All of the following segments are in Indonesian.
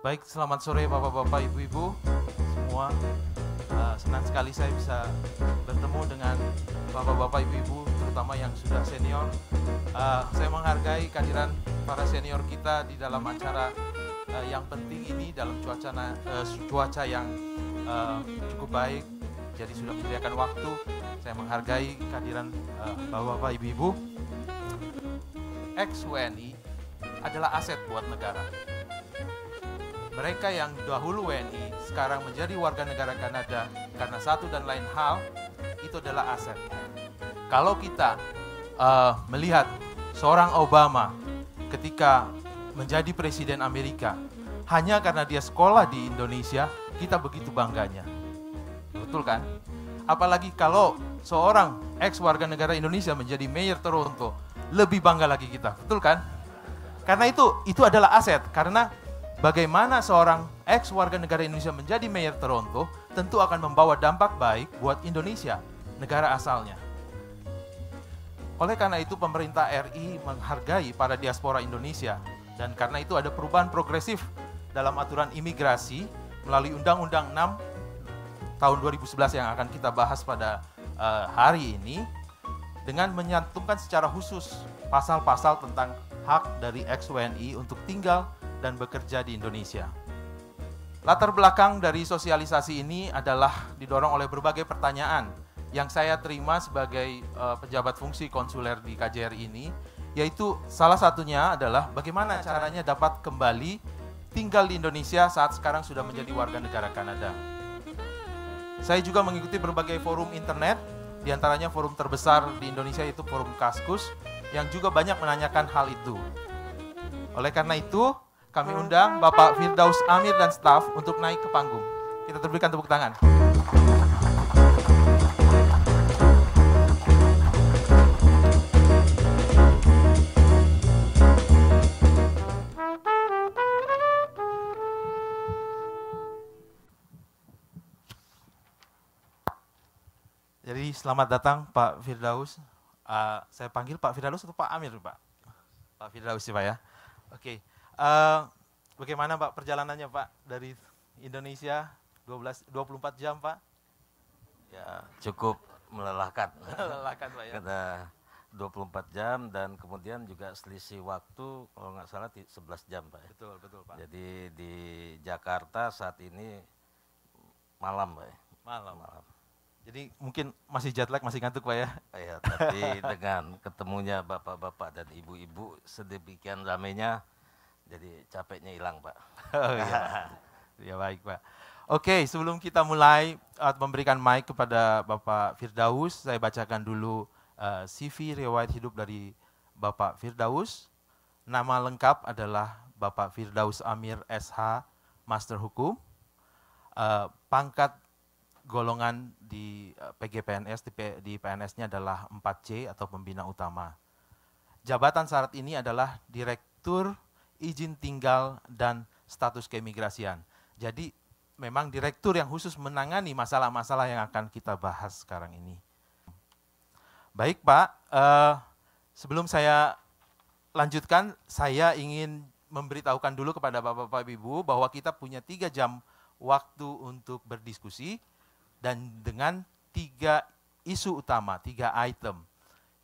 Baik, selamat sore Bapak-Bapak, Ibu-Ibu semua. Senang sekali saya bisa bertemu dengan Bapak-Bapak, Ibu-Ibu, terutama yang sudah senior. Saya menghargai kehadiran para senior kita di dalam acara yang penting ini, dalam cuaca yang cukup baik. Jadi sudah menyediakan waktu. Saya menghargai kehadiran Bapak-Bapak, Ibu-Ibu. Ex-WNI adalah aset buat negara. Mereka yang dahulu WNI sekarang menjadi warga negara Kanada karena satu dan lain hal, itu adalah aset. Kalau kita melihat seorang Obama ketika menjadi presiden Amerika, hanya karena dia sekolah di Indonesia, kita begitu bangganya. Betul kan? Apalagi kalau seorang ex warga negara Indonesia menjadi mayor Toronto, lebih bangga lagi kita. Betul kan? Karena itu adalah aset. Karena bagaimana seorang ex warga negara Indonesia menjadi mayor Toronto tentu akan membawa dampak baik buat Indonesia, negara asalnya. Oleh karena itu pemerintah RI menghargai para diaspora Indonesia, dan karena itu ada perubahan progresif dalam aturan imigrasi melalui Undang-Undang 6 tahun 2011 yang akan kita bahas pada hari ini, dengan menyantumkan secara khusus pasal-pasal tentang hak dari ex-WNI untuk tinggal dan bekerja di Indonesia. Latar belakang dari sosialisasi ini adalah didorong oleh berbagai pertanyaan yang saya terima sebagai pejabat fungsi konsuler di KJRI ini, yaitu salah satunya adalah bagaimana caranya dapat kembali tinggal di Indonesia saat sekarang sudah menjadi warga negara Kanada. Saya juga mengikuti berbagai forum internet, diantaranya forum terbesar di Indonesia yaitu forum Kaskus, yang juga banyak menanyakan hal itu. Oleh karena itu, kami undang Bapak Firdaus Amir dan staf untuk naik ke panggung. Kita berikan tepuk tangan. Jadi selamat datang Pak Firdaus. Saya panggil Pak Firdaus atau Pak Amir, Pak? Pak Firdaus sih Pak ya. Oke. Bagaimana Pak perjalanannya Pak dari Indonesia 24 jam Pak? Ya, cukup melelahkan. Melelahkan Pak ya. Karena 24 jam dan kemudian juga selisih waktu kalau nggak salah 11 jam Pak. Betul Pak. Jadi di Jakarta saat ini malam Pak. Malam. Jadi mungkin masih jet lag, masih ngantuk Pak ya? Ya, tapi dengan ketemunya bapak-bapak dan ibu-ibu sedemikian ramainya, jadi capeknya hilang Pak. Oh iya. Ya baik Pak. Oke, sebelum kita mulai memberikan mic kepada Bapak Firdaus, saya bacakan dulu CV riwayat hidup dari Bapak Firdaus. Nama lengkap adalah Bapak Firdaus Amir SH, Master Hukum. Pangkat golongan di PGPNS, di PNS-nya adalah 4C atau pembina utama. Jabatan syarat ini adalah Direktur Izin Tinggal dan Status Keimigrasian. Jadi memang direktur yang khusus menangani masalah-masalah yang akan kita bahas sekarang ini. Baik Pak, sebelum saya lanjutkan, saya ingin memberitahukan dulu kepada Bapak-Bapak Ibu bahwa kita punya 3 jam waktu untuk berdiskusi, dan dengan 3 isu utama, 3 item.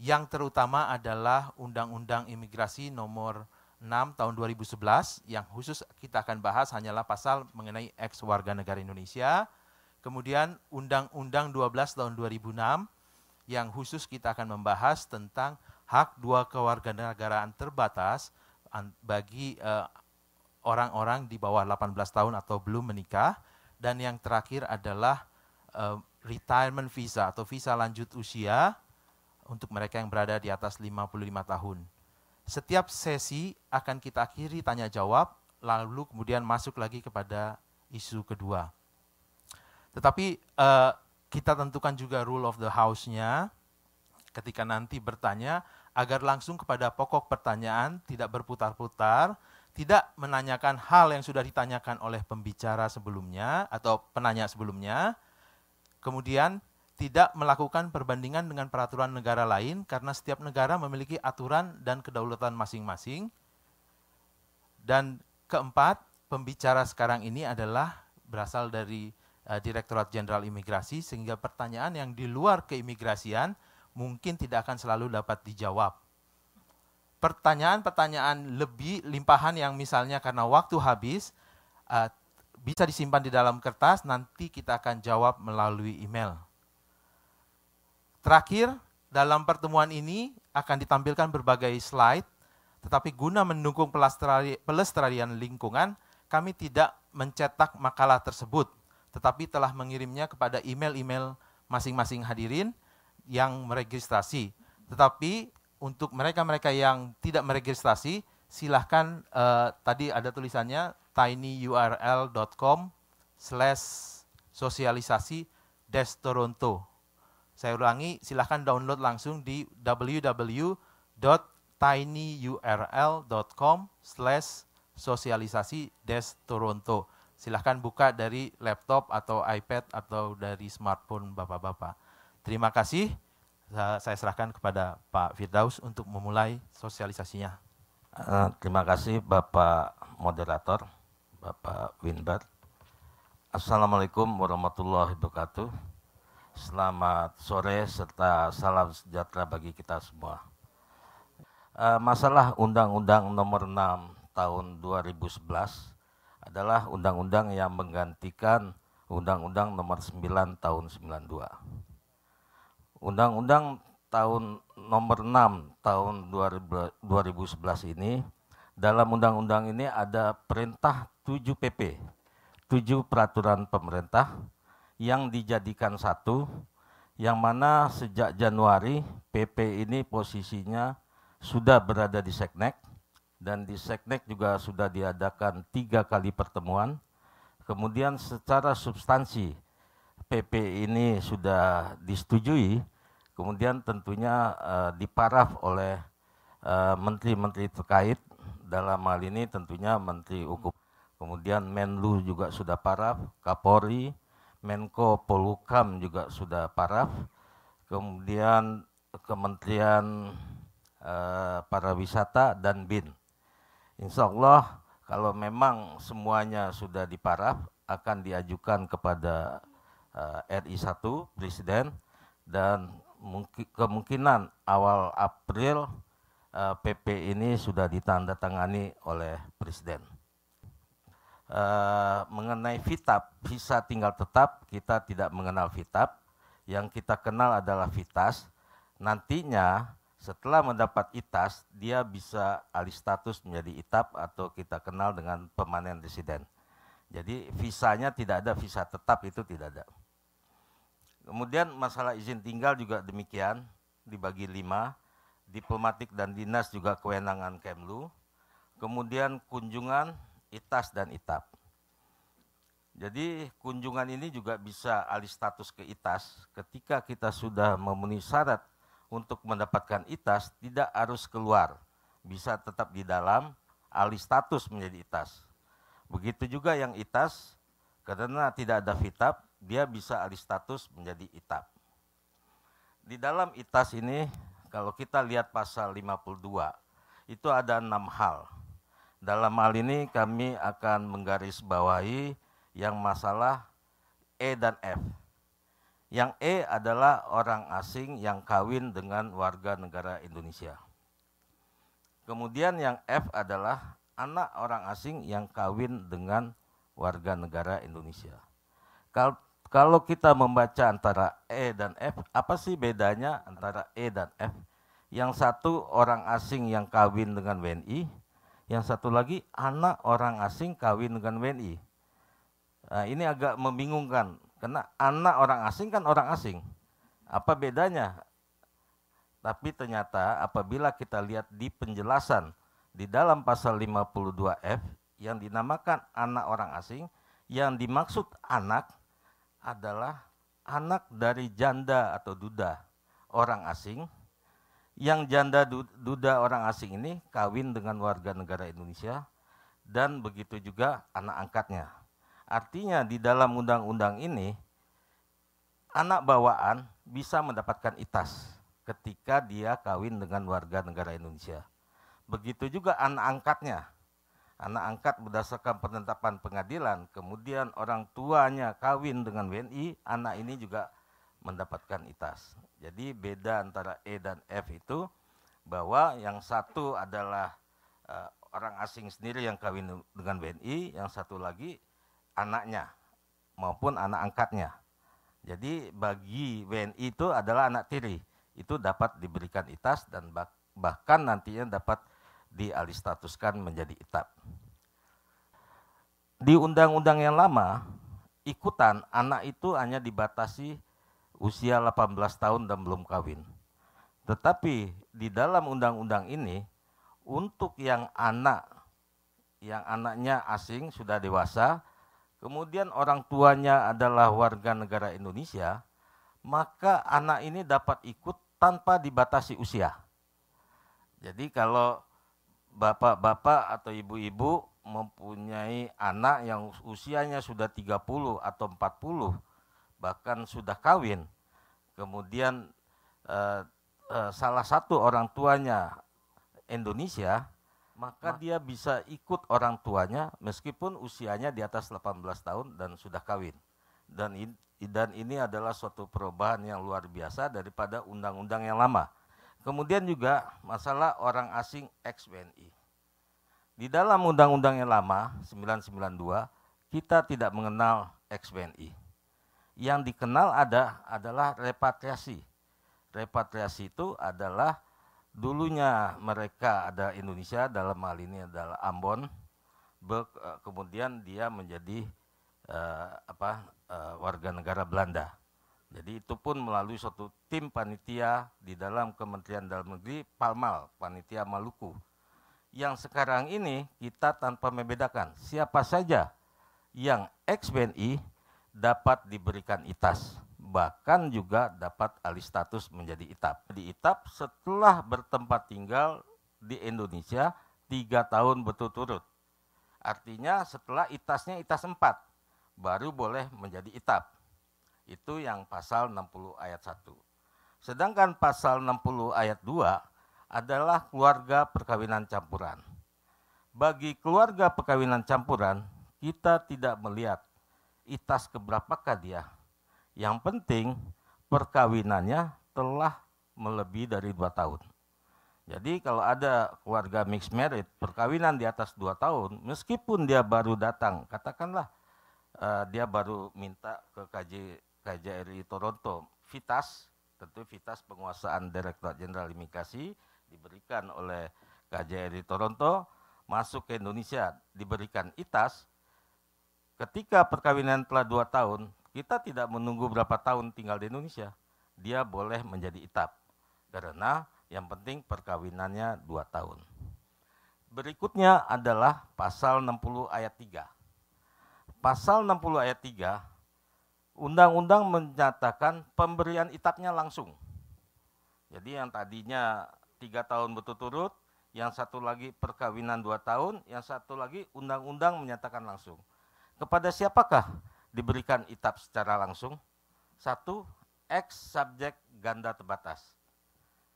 Yang terutama adalah Undang-Undang Imigrasi nomor 6 tahun 2011, yang khusus kita akan bahas hanyalah pasal mengenai ex warga negara Indonesia. Kemudian Undang-Undang 12 tahun 2006, yang khusus kita akan membahas tentang hak 2 kewarganegaraan terbatas bagi orang-orang di bawah 18 tahun atau belum menikah. Dan yang terakhir adalah retirement visa atau visa lanjut usia untuk mereka yang berada di atas 55 tahun. Setiap sesi akan kita akhiri tanya jawab, lalu kemudian masuk lagi kepada isu kedua. Tetapi kita tentukan juga rule of the house-nya ketika nanti bertanya, agar langsung kepada pokok pertanyaan, tidak berputar-putar, tidak menanyakan hal yang sudah ditanyakan oleh pembicara sebelumnya atau penanya sebelumnya. Kemudian tidak melakukan perbandingan dengan peraturan negara lain karena setiap negara memiliki aturan dan kedaulatan masing-masing. Dan keempat, pembicara sekarang ini adalah berasal dari Direktorat Jenderal Imigrasi, sehingga pertanyaan yang di luar keimigrasian mungkin tidak akan selalu dapat dijawab. Pertanyaan-pertanyaan lebih limpahan yang misalnya karena waktu habis, bisa disimpan di dalam kertas, nanti kita akan jawab melalui email. Terakhir, dalam pertemuan ini akan ditampilkan berbagai slide, tetapi guna mendukung pelestarian lingkungan, kami tidak mencetak makalah tersebut, tetapi telah mengirimnya kepada email-email masing-masing hadirin yang meregistrasi. Tetapi untuk mereka-mereka yang tidak meregistrasi, silahkan tadi ada tulisannya tinyurl.com/sosialisasi-toronto. Saya ulangi, silahkan download langsung di www.tinyurl.com/sosialisasi-toronto. Silahkan buka dari laptop atau iPad atau dari smartphone Bapak-Bapak. Terima kasih. Saya serahkan kepada Pak Firdaus untuk memulai sosialisasinya. Terima kasih Bapak Moderator, Bapak Winbert. Assalamualaikum warahmatullahi wabarakatuh. Selamat sore serta salam sejahtera bagi kita semua. Masalah Undang-Undang Nomor 6 Tahun 2011 adalah undang-undang yang menggantikan Undang-Undang Nomor 9 Tahun 92. Undang-Undang Nomor 6 Tahun 2011 ini, dalam undang-undang ini ada perintah 7 PP, 7 peraturan pemerintah yang dijadikan satu, yang mana sejak Januari PP ini posisinya sudah berada di Seknek, dan di Seknek juga sudah diadakan 3 kali pertemuan. Kemudian secara substansi PP ini sudah disetujui, kemudian tentunya diparaf oleh menteri-menteri terkait, dalam hal ini tentunya Menteri Hukum. Kemudian Menlu juga sudah paraf, Kapolri, Menko Polhukam juga sudah paraf, kemudian Kementerian Pariwisata dan BIN. Insya Allah kalau memang semuanya sudah diparaf, akan diajukan kepada RI 1 Presiden, dan kemungkinan awal April PP ini sudah ditandatangani oleh Presiden. Mengenai VITAP, visa tinggal tetap, kita tidak mengenal VITAP. Yang kita kenal adalah VITAS. Nantinya setelah mendapat ITAS, dia bisa alih status menjadi ITAP atau kita kenal dengan permanent resident. Jadi visanya tidak ada, visa tetap itu tidak ada. Kemudian masalah izin tinggal juga demikian, dibagi 5. Diplomatik dan dinas juga kewenangan Kemlu. Kemudian kunjungan, ITAS dan ITAP. Jadi kunjungan ini juga bisa alih status ke ITAS ketika kita sudah memenuhi syarat untuk mendapatkan ITAS, tidak harus keluar, bisa tetap di dalam, alih status menjadi ITAS. Begitu juga yang ITAS, karena tidak ada VITAP, dia bisa alih status menjadi ITAP. Di dalam ITAS ini, kalau kita lihat pasal 52, itu ada 6 hal. Dalam hal ini kami akan menggarisbawahi yang masalah E dan F. Yang E adalah orang asing yang kawin dengan warga negara Indonesia. Kemudian yang F adalah anak orang asing yang kawin dengan warga negara Indonesia. Kalau kita membaca antara E dan F, apa sih bedanya antara E dan F? Yang satu orang asing yang kawin dengan WNI, yang satu lagi anak orang asing kawin dengan WNI. Nah, ini agak membingungkan, karena anak orang asing kan orang asing. Apa bedanya? Tapi ternyata apabila kita lihat di penjelasan di dalam pasal 52F yang dinamakan anak orang asing, yang dimaksud anak adalah anak dari janda atau duda orang asing, yang janda duda orang asing ini kawin dengan warga negara Indonesia, dan begitu juga anak angkatnya. Artinya di dalam undang-undang ini anak bawaan bisa mendapatkan ITAS ketika dia kawin dengan warga negara Indonesia. Begitu juga anak angkatnya. Anak angkat berdasarkan penetapan pengadilan, kemudian orang tuanya kawin dengan WNI, anak ini juga mendapatkan ITAS. Jadi beda antara E dan F itu bahwa yang satu adalah orang asing sendiri yang kawin dengan WNI, yang satu lagi anaknya maupun anak angkatnya. Jadi bagi WNI itu adalah anak tiri, itu dapat diberikan ITAS dan bahkan nantinya dapat dialihstatuskan menjadi ITAP. Di undang-undang yang lama, ikutan anak itu hanya dibatasi usia 18 tahun dan belum kawin. Tetapi di dalam undang-undang ini, untuk yang anaknya asing sudah dewasa, kemudian orang tuanya adalah warga negara Indonesia, maka anak ini dapat ikut tanpa dibatasi usia. Jadi kalau bapak-bapak atau ibu-ibu mempunyai anak yang usianya sudah 30 atau 40, bahkan sudah kawin, kemudian salah satu orang tuanya Indonesia, maka dia bisa ikut orang tuanya meskipun usianya di atas 18 tahun dan sudah kawin. Dan ini adalah suatu perubahan yang luar biasa daripada undang-undang yang lama. Kemudian juga masalah orang asing ex-WNI. Di dalam undang-undang yang lama, 992, kita tidak mengenal ex-WNI. Yang dikenal adalah repatriasi. Repatriasi itu adalah dulunya mereka ada Indonesia, dalam hal ini adalah Ambon, kemudian dia menjadi warga negara Belanda. Jadi itu pun melalui suatu tim panitia di dalam Kementerian Dalam Negeri, Palmal, Panitia Maluku. Yang sekarang ini kita tanpa membedakan siapa saja yang ex-WNI dapat diberikan ITAS, bahkan juga dapat alih status menjadi ITAP. Di ITAP setelah bertempat tinggal di Indonesia 3 tahun berturut-turut. Artinya setelah ITAS-nya ITAS 4, baru boleh menjadi ITAP. Itu yang pasal 60 ayat 1. Sedangkan pasal 60 ayat 2 adalah keluarga perkawinan campuran. Bagi keluarga perkawinan campuran, kita tidak melihat ITAS keberapakah dia. Yang penting perkawinannya telah melebihi dari 2 tahun. Jadi kalau ada keluarga mixed married, perkawinan di atas 2 tahun, meskipun dia baru datang, katakanlah dia baru minta ke KJRI Toronto, VITAS, tentu VITAS penguasaan Direktorat Jenderal Imigrasi, diberikan oleh KJRI Toronto, masuk ke Indonesia, diberikan ITAS. Ketika perkawinan telah 2 tahun, kita tidak menunggu berapa tahun tinggal di Indonesia, dia boleh menjadi ITAP, karena yang penting perkawinannya 2 tahun. Berikutnya adalah pasal 60 ayat 3. Pasal 60 ayat 3, undang-undang menyatakan pemberian ITAP-nya langsung. Jadi yang tadinya 3 tahun berturut-turut, yang satu lagi perkawinan 2 tahun, yang satu lagi undang-undang menyatakan langsung. Kepada siapakah diberikan ITAP secara langsung? 1, ex-subjek ganda terbatas.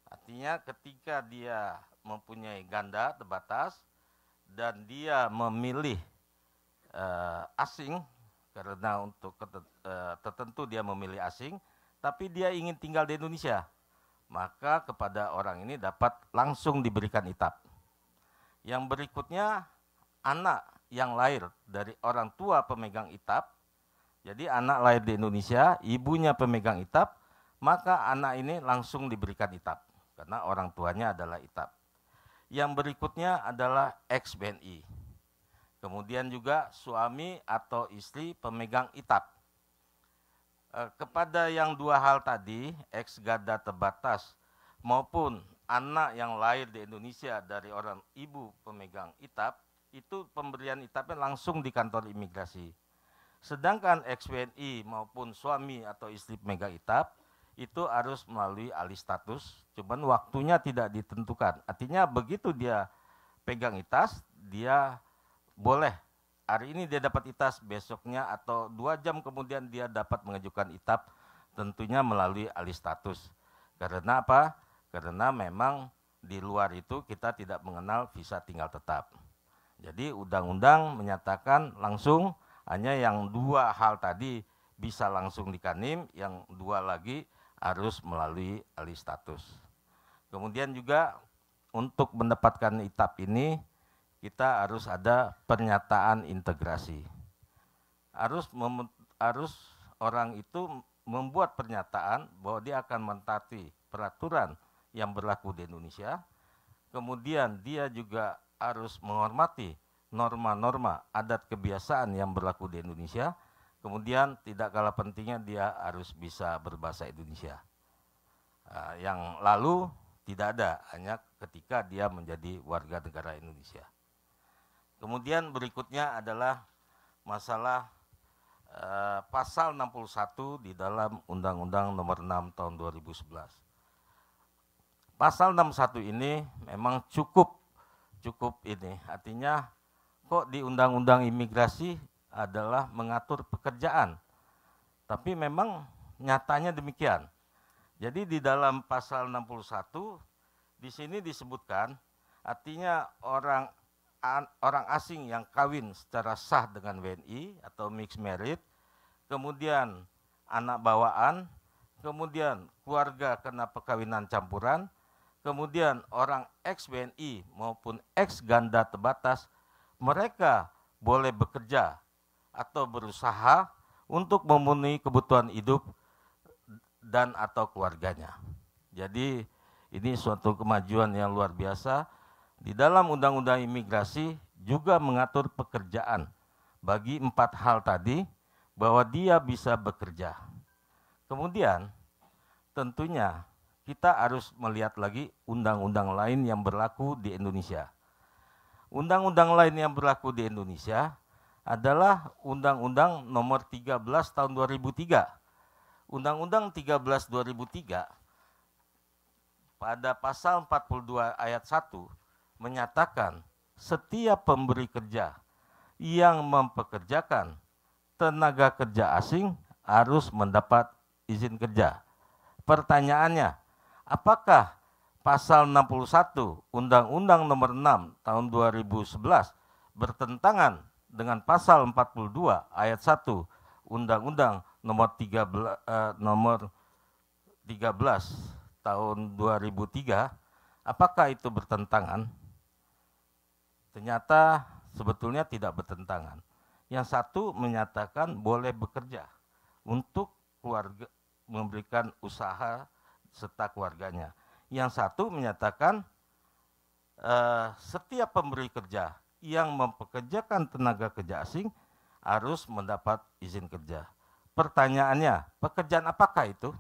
Artinya ketika dia mempunyai ganda terbatas dan dia memilih asing, karena untuk tertentu dia memilih asing, tapi dia ingin tinggal di Indonesia, maka kepada orang ini dapat langsung diberikan ITAP. Yang berikutnya, anak yang lahir dari orang tua pemegang ITAP. Jadi anak lahir di Indonesia, ibunya pemegang ITAP, maka anak ini langsung diberikan ITAP, karena orang tuanya adalah ITAP. Yang berikutnya adalah ex-WNI. Kemudian juga suami atau istri pemegang ITAP. Kepada yang 2 hal tadi, ex-ganda terbatas maupun anak yang lahir di Indonesia dari orang ibu pemegang ITAP, itu pemberian ITAP-nya langsung di kantor imigrasi. Sedangkan ex-WNI maupun suami atau istri pemegang ITAP, itu harus melalui alih status, cuman waktunya tidak ditentukan. Artinya begitu dia pegang ITAS, dia boleh hari ini dia dapat ITAS, besoknya atau 2 jam kemudian dia dapat mengajukan ITAP tentunya melalui alih status. Karena apa? Karena memang di luar itu kita tidak mengenal visa tinggal tetap. Jadi undang-undang menyatakan langsung hanya yang 2 hal tadi bisa langsung di Kanim, yang 2 lagi harus melalui alih status. Kemudian juga untuk mendapatkan ITAP ini kita harus ada pernyataan integrasi. Harus orang itu membuat pernyataan bahwa dia akan mentaati peraturan yang berlaku di Indonesia. Kemudian dia juga harus menghormati norma-norma adat kebiasaan yang berlaku di Indonesia. Kemudian tidak kalah pentingnya dia harus bisa berbahasa Indonesia. Yang lalu tidak ada, hanya ketika dia menjadi warga negara Indonesia. Kemudian berikutnya adalah masalah pasal 61 di dalam Undang-Undang Nomor 6 Tahun 2011. Pasal 61 ini memang cukup ini, artinya kok di Undang-Undang Imigrasi adalah mengatur pekerjaan, tapi memang nyatanya demikian. Jadi di dalam pasal 61 di sini disebutkan, artinya orang asing yang kawin secara sah dengan WNI atau mixed marriage, kemudian anak bawaan, kemudian keluarga kena perkawinan campuran, kemudian orang ex-WNI maupun ex-ganda terbatas, mereka boleh bekerja atau berusaha untuk memenuhi kebutuhan hidup dan atau keluarganya. Jadi ini suatu kemajuan yang luar biasa. Di dalam Undang-Undang Imigrasi juga mengatur pekerjaan bagi 4 hal tadi, bahwa dia bisa bekerja. Kemudian tentunya kita harus melihat lagi undang-undang lain yang berlaku di Indonesia. Undang-undang lain yang berlaku di Indonesia adalah Undang-Undang Nomor 13 Tahun 2003. Undang-Undang 13 2003 pada pasal 42 ayat 1 menyatakan setiap pemberi kerja yang mempekerjakan tenaga kerja asing harus mendapat izin kerja. Pertanyaannya, apakah pasal 61 Undang-Undang Nomor 6 Tahun 2011 bertentangan dengan pasal 42 ayat 1 Undang-Undang Nomor 13 Tahun 2003, apakah itu bertentangan? Ternyata sebetulnya tidak bertentangan. Yang satu menyatakan boleh bekerja untuk keluarga, memberikan usaha serta keluarganya. Yang satu menyatakan setiap pemberi kerja yang mempekerjakan tenaga kerja asing harus mendapat izin kerja. Pertanyaannya, pekerjaan apakah itu?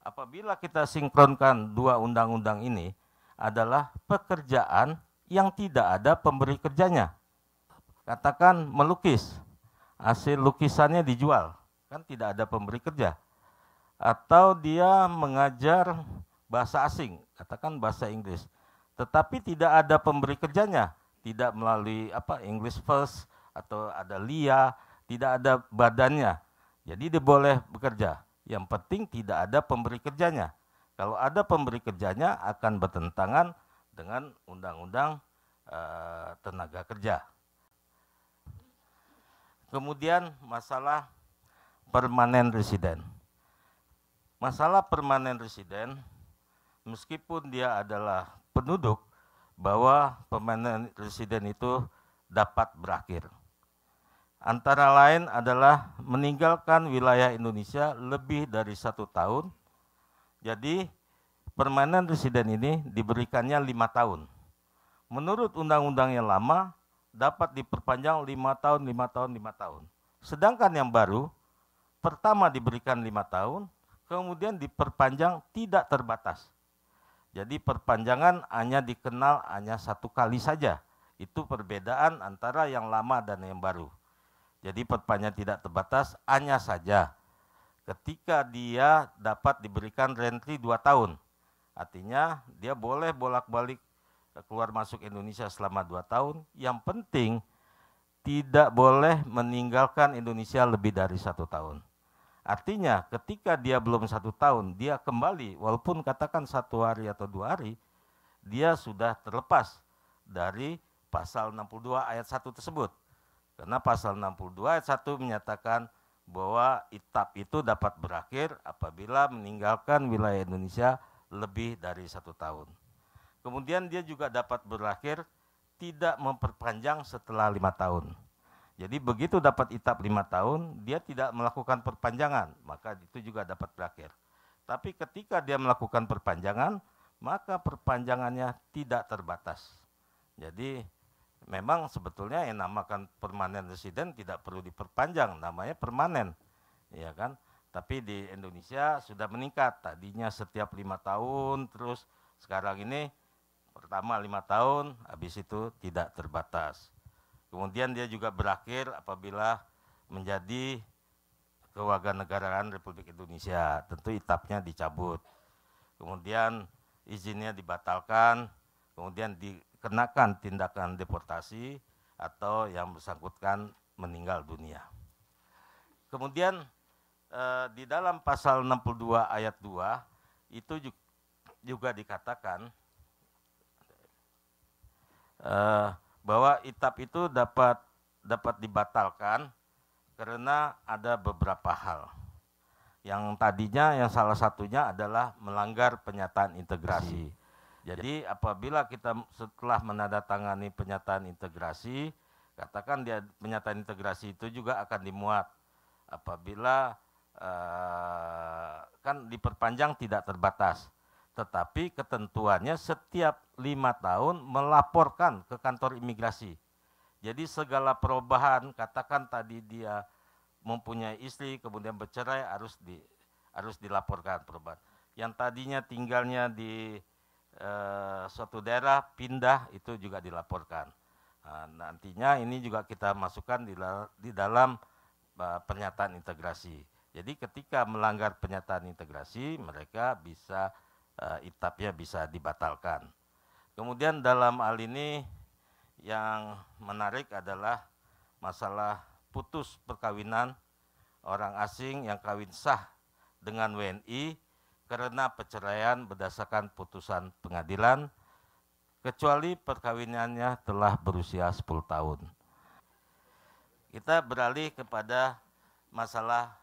Apabila kita sinkronkan 2 undang-undang ini, adalah pekerjaan yang tidak ada pemberi kerjanya. Katakan melukis, hasil lukisannya dijual, kan tidak ada pemberi kerja. Atau dia mengajar bahasa asing, katakan bahasa Inggris, tetapi tidak ada pemberi kerjanya, tidak melalui English First atau ada LIA, tidak ada badannya. Jadi dia boleh bekerja. Yang penting tidak ada pemberi kerjanya. Kalau ada pemberi kerjanya akan bertentangan dengan undang-undang tenaga kerja. Kemudian masalah permanen residen. Masalah permanen residen, meskipun dia adalah penduduk, bahwa permanen residen itu dapat berakhir. Antara lain adalah meninggalkan wilayah Indonesia lebih dari 1 tahun. Jadi permanen residen ini diberikannya 5 tahun. Menurut undang-undang yang lama dapat diperpanjang 5 tahun, 5 tahun, 5 tahun. Sedangkan yang baru, pertama diberikan 5 tahun, kemudian diperpanjang tidak terbatas. Jadi perpanjangan hanya dikenal hanya 1 kali saja. Itu perbedaan antara yang lama dan yang baru. Jadi perpanjangan tidak terbatas hanya saja ketika dia dapat diberikan rentri 2 tahun. Artinya dia boleh bolak-balik keluar masuk Indonesia selama 2 tahun. Yang penting tidak boleh meninggalkan Indonesia lebih dari 1 tahun. Artinya ketika dia belum 1 tahun, dia kembali, walaupun katakan 1 hari atau 2 hari, dia sudah terlepas dari pasal 62 ayat 1 tersebut. Karena pasal 62 ayat 1 menyatakan bahwa itap itu dapat berakhir apabila meninggalkan wilayah Indonesia lebih dari 1 tahun. Kemudian dia juga dapat berakhir tidak memperpanjang setelah 5 tahun. Jadi begitu dapat itap 5 tahun, dia tidak melakukan perpanjangan, maka itu juga dapat berakhir. Tapi ketika dia melakukan perpanjangan, maka perpanjangannya tidak terbatas. Jadi memang sebetulnya yang namakan permanen resident tidak perlu diperpanjang, namanya permanen, ya kan? Tapi di Indonesia sudah meningkat, tadinya setiap 5 tahun, terus sekarang ini pertama 5 tahun, habis itu tidak terbatas. Kemudian dia juga berakhir apabila menjadi kewarganegaraan Republik Indonesia, tentu itapnya dicabut. Kemudian izinnya dibatalkan, kemudian dikenakan tindakan deportasi atau yang bersangkutan meninggal dunia. Kemudian di dalam pasal 62 ayat 2 itu juga dikatakan bahwa itap itu dapat dibatalkan karena ada beberapa hal. Yang tadinya yang salah satunya adalah melanggar penyataan integrasi. Jadi apabila kita setelah menandatangani penyataan integrasi, katakan dia penyataan integrasi itu juga akan dimuat apabila kan diperpanjang tidak terbatas. Tetapi ketentuannya setiap 5 tahun melaporkan ke kantor imigrasi. Jadi segala perubahan, katakan tadi dia mempunyai istri kemudian bercerai harus dilaporkan perubahan. Yang tadinya tinggalnya di suatu daerah pindah itu juga dilaporkan. Nah, nantinya ini juga kita masukkan di dalam pernyataan integrasi. Jadi ketika melanggar pernyataan integrasi mereka bisa itapnya bisa dibatalkan. Kemudian dalam hal ini yang menarik adalah masalah putus perkawinan orang asing yang kawin sah dengan WNI karena perceraian berdasarkan putusan pengadilan, kecuali perkawinannya telah berusia 10 tahun. Kita beralih kepada masalah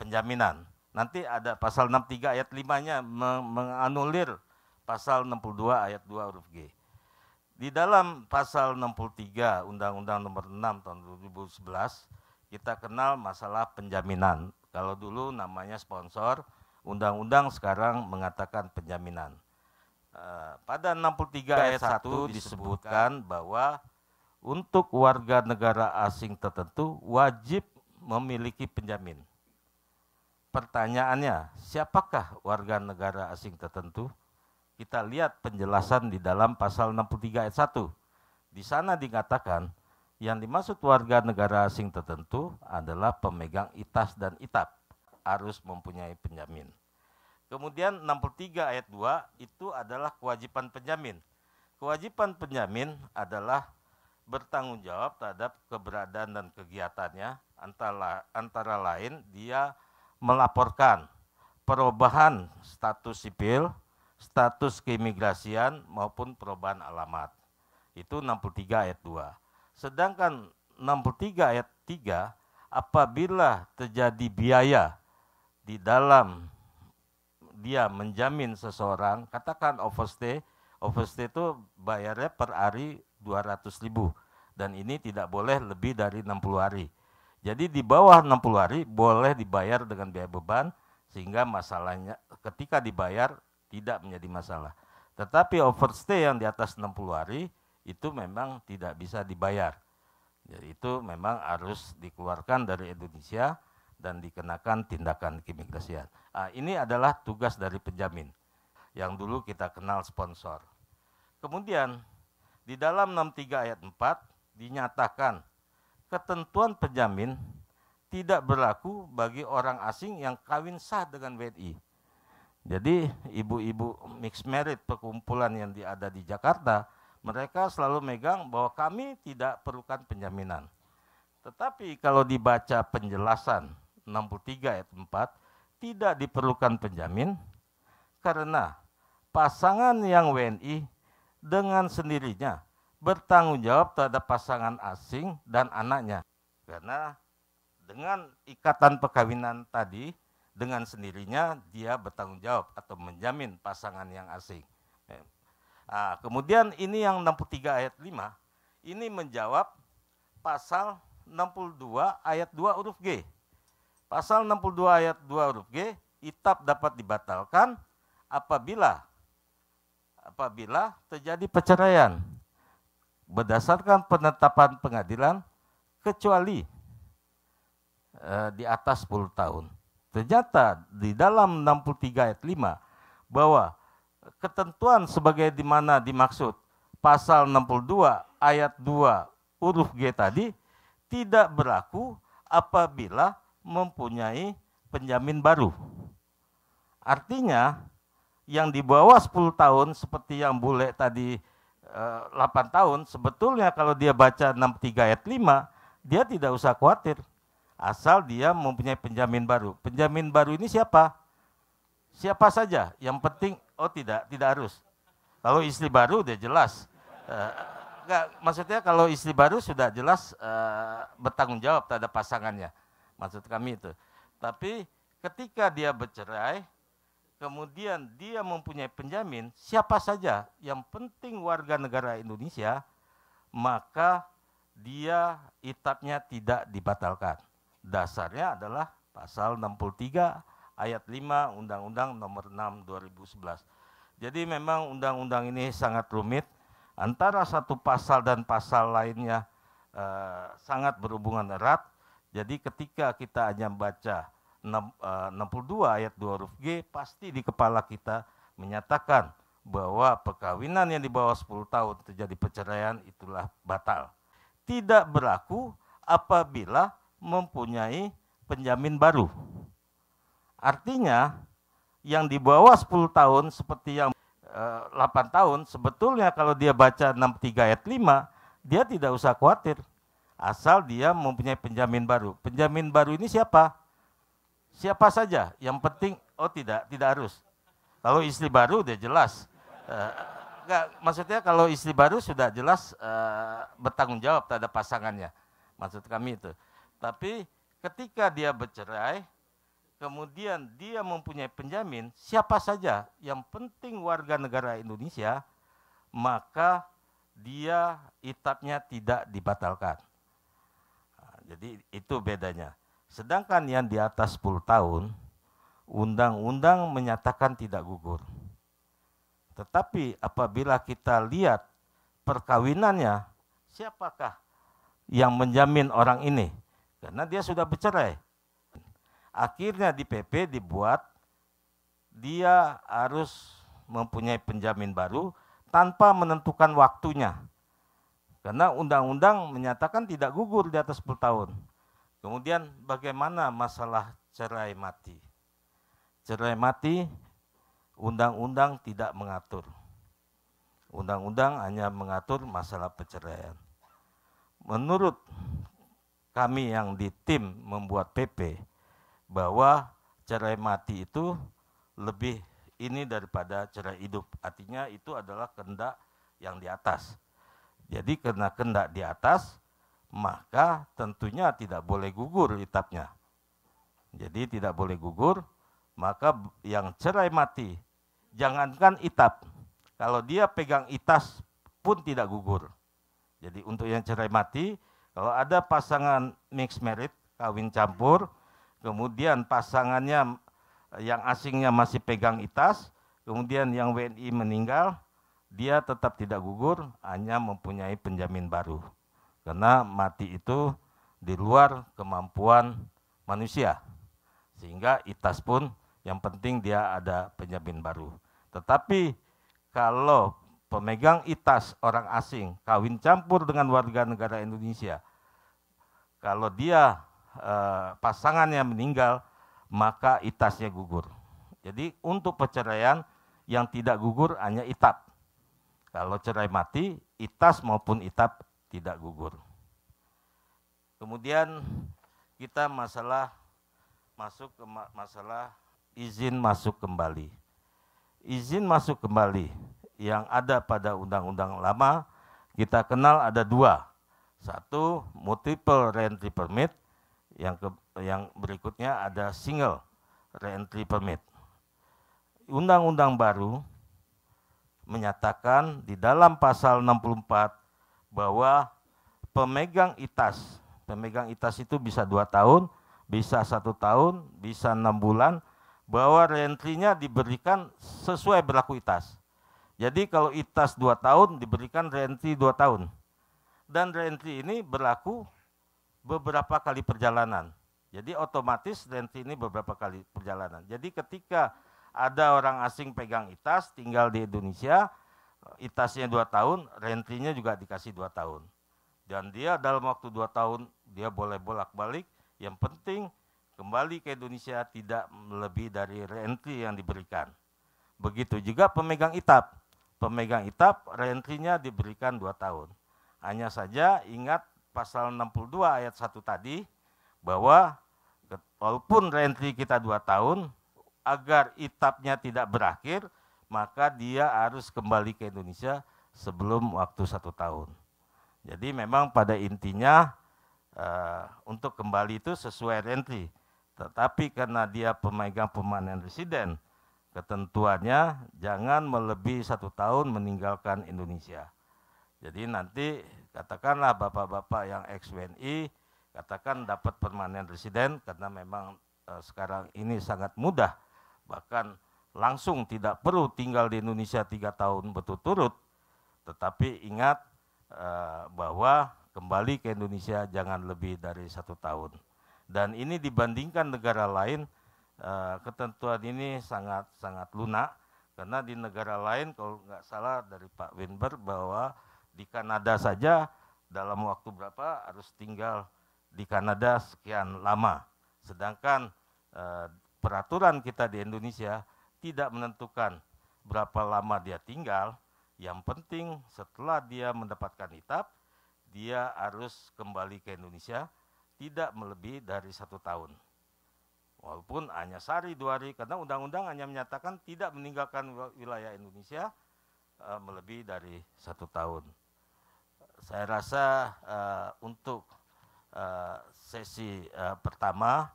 penjaminan. Nanti ada pasal 63 ayat 5-nya menganulir pasal 62 ayat 2 huruf G. Di dalam pasal 63 Undang-Undang Nomor 6 tahun 2011 kita kenal masalah penjaminan. Kalau dulu namanya sponsor, undang-undang sekarang mengatakan penjaminan. Pada 63 ayat 1 disebutkan bahwa untuk warga negara asing tertentu wajib memiliki penjamin. Pertanyaannya, siapakah warga negara asing tertentu? Kita lihat penjelasan di dalam pasal 63 ayat 1. Di sana dikatakan, yang dimaksud warga negara asing tertentu adalah pemegang ITAS dan ITAP, harus mempunyai penjamin. Kemudian 63 ayat 2 itu adalah kewajiban penjamin. Kewajiban penjamin adalah bertanggung jawab terhadap keberadaan dan kegiatannya, antara lain dia melaporkan perubahan status sipil, status keimigrasian maupun perubahan alamat. Itu 63 ayat 2. Sedangkan 63 ayat 3, apabila terjadi biaya di dalam dia menjamin seseorang, katakan overstay itu bayarnya per hari 200.000 dan ini tidak boleh lebih dari 60 hari. Jadi di bawah 60 hari boleh dibayar dengan biaya beban sehingga masalahnya ketika dibayar tidak menjadi masalah. Tetapi overstay yang di atas 60 hari itu memang tidak bisa dibayar. Jadi itu memang harus dikeluarkan dari Indonesia dan dikenakan tindakan keimigrasian. Ini adalah tugas dari penjamin yang dulu kita kenal sponsor. Kemudian di dalam 63 ayat 4 dinyatakan ketentuan penjamin tidak berlaku bagi orang asing yang kawin sah dengan WNI. Jadi ibu-ibu mixed married perkumpulan yang ada di Jakarta, mereka selalu megang bahwa kami tidak perlukan penjaminan. Tetapi kalau dibaca penjelasan 63 ayat 4 tidak diperlukan penjamin karena pasangan yang WNI dengan sendirinya bertanggung jawab terhadap pasangan asing dan anaknya. Karena dengan ikatan perkawinan tadi, dengan sendirinya dia bertanggung jawab atau menjamin pasangan yang asing. Nah, kemudian ini yang 63 ayat 5, ini menjawab pasal 62 ayat 2 huruf G. Pasal 62 ayat 2 huruf G, itab dapat dibatalkan apabila terjadi perceraian berdasarkan penetapan pengadilan kecuali di atas 10 tahun. Ternyata di dalam 63 ayat 5 bahwa ketentuan sebagai di mana dimaksud pasal 62 ayat 2 huruf G tadi tidak berlaku apabila mempunyai penjamin baru. Artinya yang di bawah 10 tahun seperti yang bule tadi 8 tahun, sebetulnya kalau dia baca 63 ayat 5, dia tidak usah khawatir. Asal dia mempunyai penjamin baru. Penjamin baru ini siapa? Siapa saja. Yang penting, tidak harus. Kalau istri baru udah jelas. Maksudnya kalau istri baru sudah jelas bertanggung jawab terhadap pasangannya. Maksud kami itu. Tapi ketika dia bercerai, kemudian dia mempunyai penjamin, siapa saja yang penting warga negara Indonesia, maka dia itabnya tidak dibatalkan. Dasarnya adalah pasal 63 ayat 5 Undang-Undang Nomor 6 2011. Jadi memang undang-undang ini sangat rumit, antara satu pasal dan pasal lainnya sangat berhubungan erat. Jadi ketika kita hanya baca 62 ayat 2 huruf G, pasti di kepala kita menyatakan bahwa perkawinan yang di bawah 10 tahun terjadi perceraian itulah batal. Tidak berlaku apabila mempunyai penjamin baru. Artinya yang di bawah 10 tahun seperti yang 8 tahun, sebetulnya kalau dia baca 63 ayat 5, dia tidak usah khawatir. Asal dia mempunyai penjamin baru. Penjamin baru ini siapa? Siapa saja, yang penting, tidak harus. Kalau istri baru udah jelas. Maksudnya kalau istri baru sudah jelas bertanggung jawab terhadap pasangannya. Maksud kami itu. Tapi ketika dia bercerai, kemudian dia mempunyai penjamin, siapa saja, yang penting warga negara Indonesia, maka dia itabnya tidak dibatalkan. Jadi itu bedanya. Sedangkan yang di atas 10 tahun, undang-undang menyatakan tidak gugur. Tetapi apabila kita lihat perkawinannya, siapakah yang menjamin orang ini? Karena dia sudah bercerai. Akhirnya di PP dibuat, dia harus mempunyai penjamin baru tanpa menentukan waktunya. Karena undang-undang menyatakan tidak gugur di atas 10 tahun. Kemudian bagaimana masalah cerai mati? Cerai mati, undang-undang tidak mengatur. Undang-undang hanya mengatur masalah perceraian. Menurut kami yang di tim membuat PP, bahwa cerai mati itu lebih ini daripada cerai hidup. Artinya itu adalah kehendak yang di atas. Jadi karena kehendak di atas, maka tentunya tidak boleh gugur itabnya. Jadi tidak boleh gugur, maka yang cerai mati, jangankan itab, kalau dia pegang itas pun tidak gugur. Jadi untuk yang cerai mati, kalau ada pasangan mixed marriage, kawin campur, kemudian pasangannya yang asingnya masih pegang itas, kemudian yang WNI meninggal, dia tetap tidak gugur, hanya mempunyai penjamin baru. Karena mati itu di luar kemampuan manusia. Sehingga itas pun yang penting dia ada penjamin baru. Tetapi kalau pemegang itas orang asing kawin campur dengan warga negara Indonesia, kalau dia pasangannya meninggal, maka itasnya gugur. Jadi untuk perceraian yang tidak gugur hanya itab. Kalau cerai mati, itas maupun itab tidak gugur. Kemudian kita masalah masuk ke masalah izin masuk kembali. Izin masuk kembali yang ada pada undang-undang lama kita kenal ada dua. Satu, multiple reentry permit, yang berikutnya ada single reentry permit. Undang-undang baru menyatakan di dalam pasal 64 bahwa pemegang ITAS itu bisa 2 tahun, bisa 1 tahun, bisa 6 bulan, bahwa reentry-nya diberikan sesuai berlaku ITAS. Jadi kalau ITAS 2 tahun diberikan reentry 2 tahun. Dan reentry ini berlaku beberapa kali perjalanan. Jadi otomatis reentry ini beberapa kali perjalanan. Jadi ketika ada orang asing pegang ITAS tinggal di Indonesia, ITAS-nya 2 tahun, reentry-nya juga dikasih 2 tahun. Dan dia dalam waktu 2 tahun dia boleh bolak-balik, yang penting kembali ke Indonesia tidak lebih dari reentry yang diberikan. Begitu juga pemegang ITAP. Pemegang ITAP reentry-nya diberikan 2 tahun. Hanya saja ingat pasal 62 ayat 1 tadi, bahwa walaupun reentry kita 2 tahun, agar ITAP-nya tidak berakhir, maka dia harus kembali ke Indonesia sebelum waktu 1 tahun. Jadi memang pada intinya untuk kembali itu sesuai reentry. Tetapi karena dia pemegang permanent resident, ketentuannya jangan melebihi 1 tahun meninggalkan Indonesia. Jadi nanti katakanlah bapak-bapak yang ex-WNI, katakan dapat permanent resident karena memang sekarang ini sangat mudah, bahkan langsung tidak perlu tinggal di Indonesia 3 tahun berturut-turut. Tetapi ingat bahwa kembali ke Indonesia jangan lebih dari 1 tahun. Dan ini dibandingkan negara lain, ketentuan ini sangat lunak, karena di negara lain kalau nggak salah dari Pak Winber bahwa di Kanada saja dalam waktu berapa harus tinggal di Kanada sekian lama. Sedangkan peraturan kita di Indonesia tidak menentukan berapa lama dia tinggal, yang penting setelah dia mendapatkan ITAP, dia harus kembali ke Indonesia tidak melebihi dari 1 tahun. Walaupun hanya sehari 2 hari, karena undang-undang hanya menyatakan tidak meninggalkan wilayah Indonesia melebihi dari 1 tahun. Saya rasa untuk sesi pertama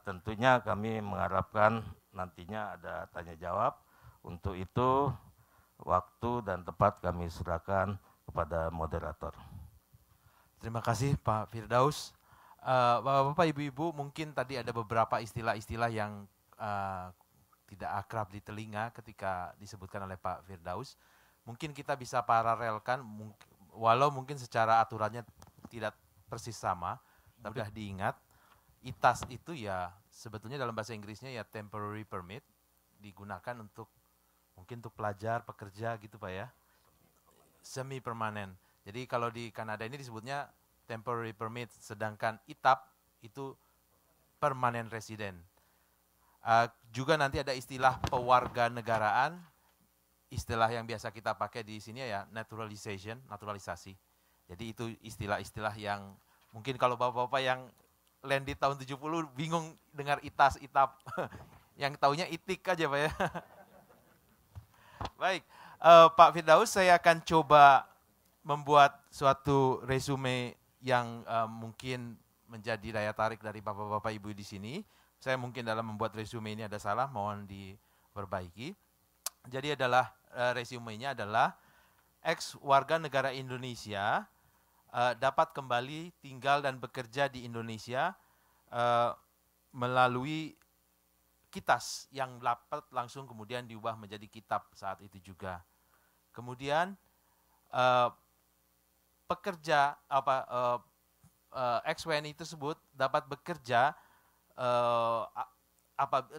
tentunya kami mengharapkan nantinya ada tanya jawab. Untuk itu waktu dan tempat kami serahkan kepada moderator. Terima kasih Pak Firdaus. Bapak-bapak, ibu-ibu, mungkin tadi ada beberapa istilah-istilah yang tidak akrab di telinga ketika disebutkan oleh Pak Firdaus. Mungkin kita bisa paralelkan, walau mungkin secara aturannya tidak persis sama, tapi sudah diingat, ITAS itu ya sebetulnya dalam bahasa Inggrisnya ya temporary permit, digunakan untuk mungkin untuk pelajar, pekerja gitu Pak ya, semi permanen. Jadi kalau di Kanada ini disebutnya temporary permit, sedangkan ITAP itu permanent resident. Juga nanti ada istilah pewarganegaraan, istilah yang biasa kita pakai di sini ya naturalization, naturalisasi. Jadi itu istilah-istilah yang mungkin kalau bapak-bapak yang landed tahun 70 bingung dengar ITAS, ITAP, yang taunya ITIK aja Pak ya. Baik, Pak Firdaus, saya akan coba membuat suatu resume yang mungkin menjadi daya tarik dari bapak-bapak ibu di sini. Saya mungkin dalam membuat resume ini ada salah, mohon diperbaiki. Jadi adalah resumenya adalah ex warga negara Indonesia dapat kembali tinggal dan bekerja di Indonesia melalui KITAS yang dapat langsung kemudian diubah menjadi kitab saat itu juga. Kemudian pekerja ex-WNI tersebut dapat bekerja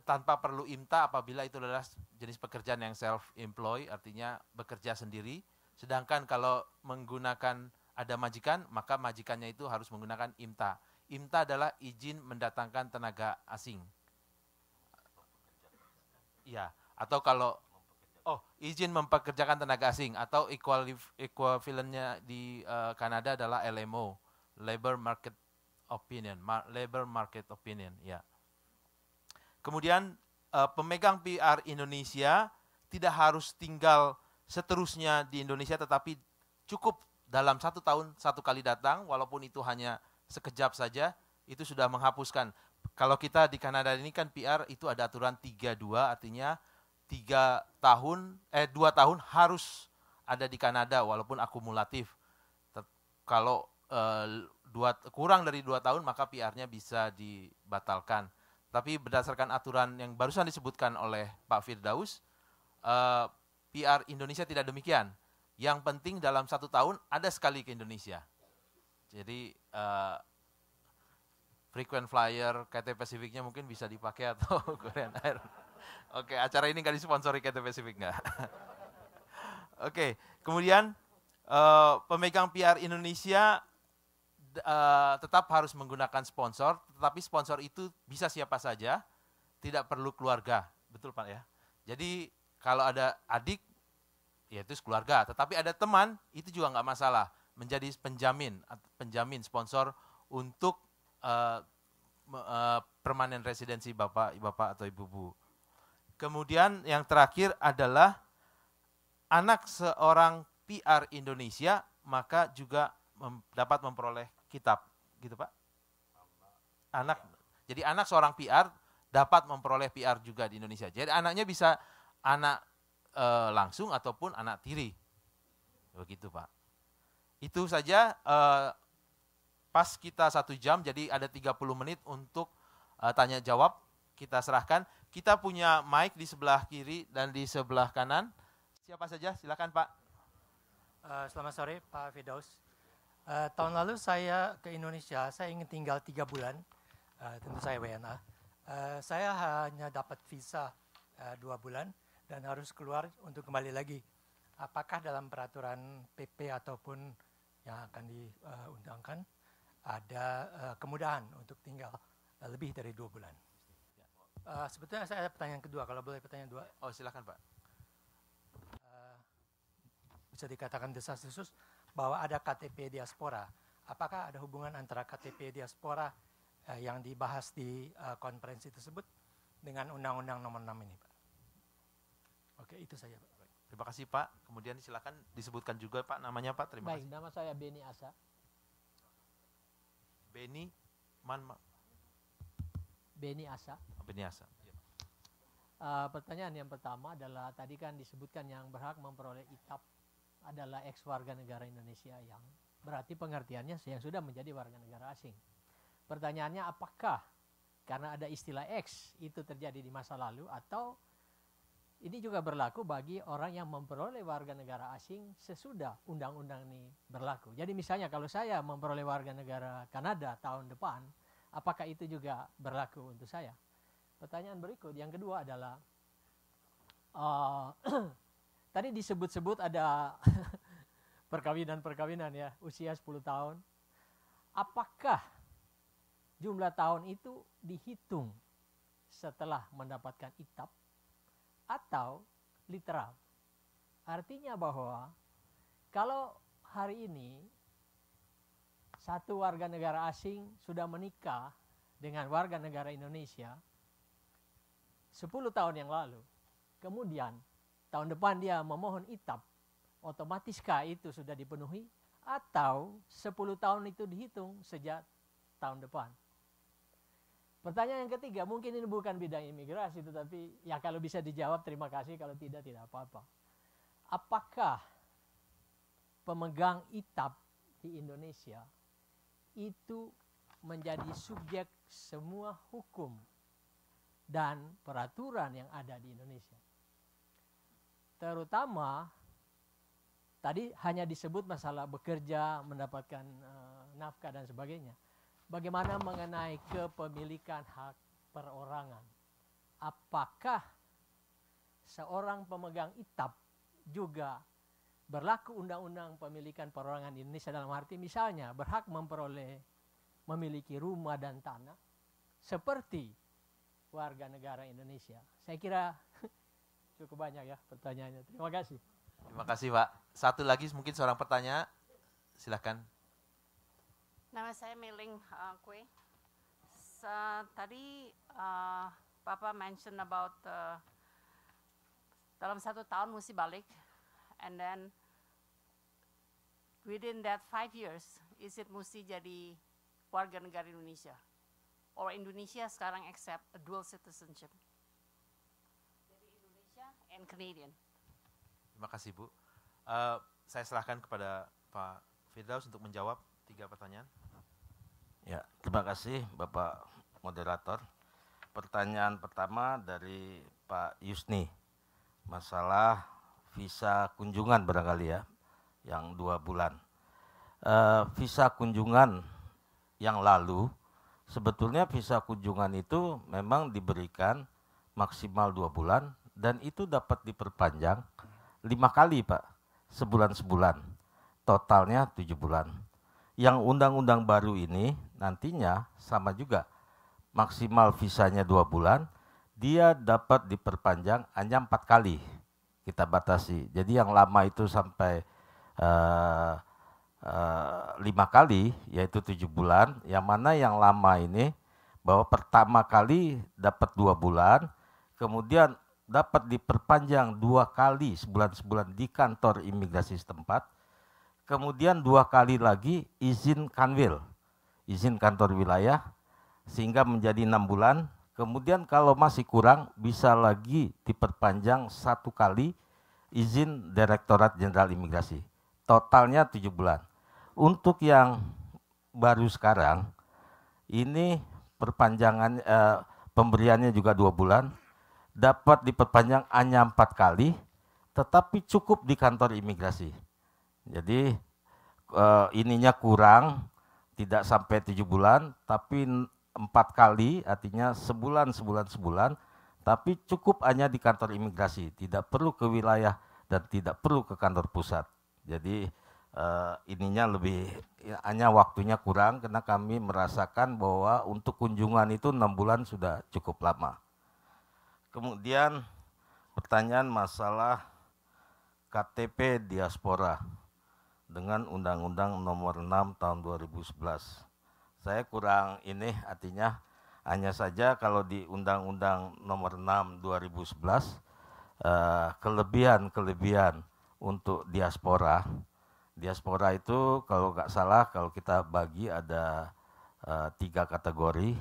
tanpa perlu IMTA apabila itu adalah jenis pekerjaan yang self-employed, artinya bekerja sendiri. Sedangkan kalau menggunakan ada majikan, maka majikannya itu harus menggunakan IMTA. IMTA adalah izin mendatangkan tenaga asing. Ya, atau kalau izin mempekerjakan tenaga asing, atau equivalentnya di Kanada adalah LMO, Labor Market Opinion, ya. Kemudian pemegang PR Indonesia tidak harus tinggal seterusnya di Indonesia, tetapi cukup dalam 1 tahun 1 kali datang, walaupun itu hanya sekejap saja, itu sudah menghapuskan. Kalau kita di Kanada ini kan PR itu ada aturan 3-2, artinya 2 tahun harus ada di Kanada walaupun akumulatif. Kalau kurang dari 2 tahun maka PR-nya bisa dibatalkan. Tapi berdasarkan aturan yang barusan disebutkan oleh Pak Firdaus, PR Indonesia tidak demikian. Yang penting dalam 1 tahun ada sekali ke Indonesia. Jadi frequent flyer KT Pacific-nya mungkin bisa dipakai atau Korean Air. Oke, acara ini nggak disponsori KT Pacific nggak? Oke, kemudian pemegang PR Indonesia tetap harus menggunakan sponsor, tetapi sponsor itu bisa siapa saja, tidak perlu keluarga, betul Pak ya? Jadi kalau ada adik, ya itu keluarga, tetapi ada teman, itu juga nggak masalah, menjadi penjamin sponsor untuk permanen residensi Bapak atau Ibu. Kemudian yang terakhir adalah anak seorang PR Indonesia maka juga dapat memperoleh kitab, gitu Pak. Jadi anak seorang PR dapat memperoleh PR juga di Indonesia. Jadi anaknya bisa anak langsung ataupun anak tiri, begitu Pak. Itu saja. Pas kita 1 jam, jadi ada 30 menit untuk tanya jawab. Kita serahkan. Kita punya mic di sebelah kiri dan di sebelah kanan. Siapa saja? Silakan Pak. Selamat sore Pak Firdaus. Tahun lalu saya ke Indonesia, saya ingin tinggal 3 bulan, tentu saya WNA. Saya hanya dapat visa 2 bulan dan harus keluar untuk kembali lagi. Apakah dalam peraturan PP ataupun yang akan diundangkan ada kemudahan untuk tinggal lebih dari 2 bulan? Sebetulnya saya ada pertanyaan kedua, kalau boleh pertanyaan 2. Oh silakan Pak. Bisa dikatakan desas-desus bahwa ada KTP diaspora. Apakah ada hubungan antara KTP diaspora yang dibahas di konferensi tersebut dengan Undang-Undang Nomor 6 ini, Pak? Oke, itu saja, Pak. Terima kasih Pak. Kemudian silakan disebutkan juga Pak namanya Pak. Terima kasih. Baik, nama saya Beni Asa. Beni Asa. Beni Asa. Pertanyaan yang pertama adalah tadi kan disebutkan yang berhak memperoleh ITAP adalah ex warga negara Indonesia, yang berarti pengertiannya yang sudah menjadi warga negara asing. Pertanyaannya apakah karena ada istilah ex itu terjadi di masa lalu atau ini juga berlaku bagi orang yang memperoleh warga negara asing sesudah undang-undang ini berlaku. Jadi misalnya kalau saya memperoleh warga negara Kanada tahun depan, apakah itu juga berlaku untuk saya? Pertanyaan berikut, yang kedua adalah tadi disebut-sebut ada perkawinan ya, usia 10 tahun. Apakah jumlah tahun itu dihitung setelah mendapatkan ITAP atau literal? Artinya bahwa kalau hari ini satu warga negara asing sudah menikah dengan warga negara Indonesia 10 tahun yang lalu, kemudian tahun depan dia memohon ITAP, otomatiskah itu sudah dipenuhi atau 10 tahun itu dihitung sejak tahun depan? Pertanyaan yang ketiga, mungkin ini bukan bidang imigrasi, tetapi ya kalau bisa dijawab terima kasih, kalau tidak apa-apa. Apakah pemegang ITAP di Indonesia itu menjadi subjek semua hukum dan peraturan yang ada di Indonesia? Terutama tadi hanya disebut masalah bekerja, mendapatkan nafkah dan sebagainya. Bagaimana mengenai kepemilikan hak perorangan? Apakah seorang pemegang ITAP juga berlaku undang-undang pemilikan perorangan di Indonesia, dalam arti misalnya berhak memiliki rumah dan tanah seperti warga negara Indonesia? Saya kira cukup banyak ya pertanyaannya. Terima kasih. Terima kasih Pak. Satu lagi mungkin seorang pertanyaan, silakan. Nama saya Meling Kue. Tadi Papa mention about dalam 1 tahun mesti balik, and then within that 5 years, is it mesti jadi warga negara Indonesia? Or Indonesia sekarang accept a dual citizenship? Jadi Indonesia and Canadian. Terima kasih Bu. Saya serahkan kepada Pak Firdaus untuk menjawab 3 pertanyaan. Ya, terima kasih Bapak Moderator. Pertanyaan pertama dari Pak Yusni, masalah visa kunjungan barangkali ya, yang 2 bulan. Visa kunjungan yang lalu, sebetulnya visa kunjungan itu memang diberikan maksimal 2 bulan, dan itu dapat diperpanjang 5 kali Pak, sebulan-sebulan, totalnya 7 bulan. Yang undang-undang baru ini nantinya sama juga, maksimal visanya 2 bulan, dia dapat diperpanjang hanya 4 kali kita batasi. Jadi yang lama itu sampai 5 kali, yaitu 7 bulan, yang mana yang lama ini bahwa pertama kali dapat 2 bulan, kemudian dapat diperpanjang 2 kali sebulan-sebulan di kantor imigrasi setempat, kemudian 2 kali lagi izin kanwil, izin kantor wilayah, sehingga menjadi 6 bulan. Kemudian kalau masih kurang bisa lagi diperpanjang 1 kali izin Direktorat Jenderal Imigrasi. Totalnya 7 bulan. Untuk yang baru sekarang, ini perpanjangan pemberiannya juga 2 bulan, dapat diperpanjang hanya 4 kali, tetapi cukup di kantor imigrasi. Jadi ininya kurang, tidak sampai 7 bulan, tapi 4 kali, artinya sebulan, tapi cukup hanya di kantor imigrasi, tidak perlu ke wilayah dan tidak perlu ke kantor pusat. Jadi ininya lebih, hanya waktunya kurang, karena kami merasakan bahwa untuk kunjungan itu 6 bulan sudah cukup lama. Kemudian pertanyaan masalah KTP diaspora dengan Undang-Undang Nomor 6 Tahun 2011. Saya kurang ini, artinya hanya saja kalau di Undang-Undang Nomor 6 2011 kelebihan untuk diaspora. Diaspora itu kalau nggak salah, kalau kita bagi ada 3 kategori.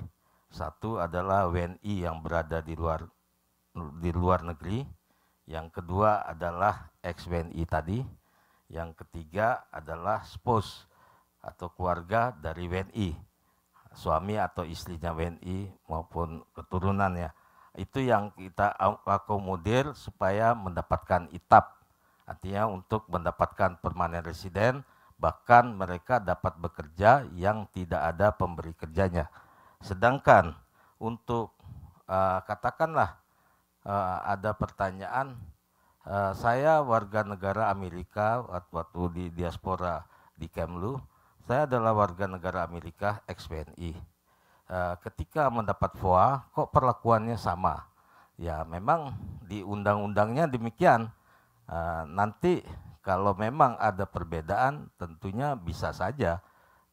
Satu adalah WNI yang berada di luar negeri. Yang kedua adalah ex-WNI tadi. Yang ketiga adalah spouse atau keluarga dari WNI, suami atau istrinya WNI maupun keturunannya. Itu yang kita akomodir supaya mendapatkan ITAP, artinya untuk mendapatkan permanent resident, bahkan mereka dapat bekerja yang tidak ada pemberi kerjanya. Sedangkan untuk katakanlah ada pertanyaan, saya warga negara Amerika waktu di diaspora di Kemlu, saya adalah warga negara Amerika ex-WNI. Ketika mendapat VOA, kok perlakuannya sama? Ya memang di undang-undangnya demikian. Nanti kalau memang ada perbedaan, tentunya bisa saja.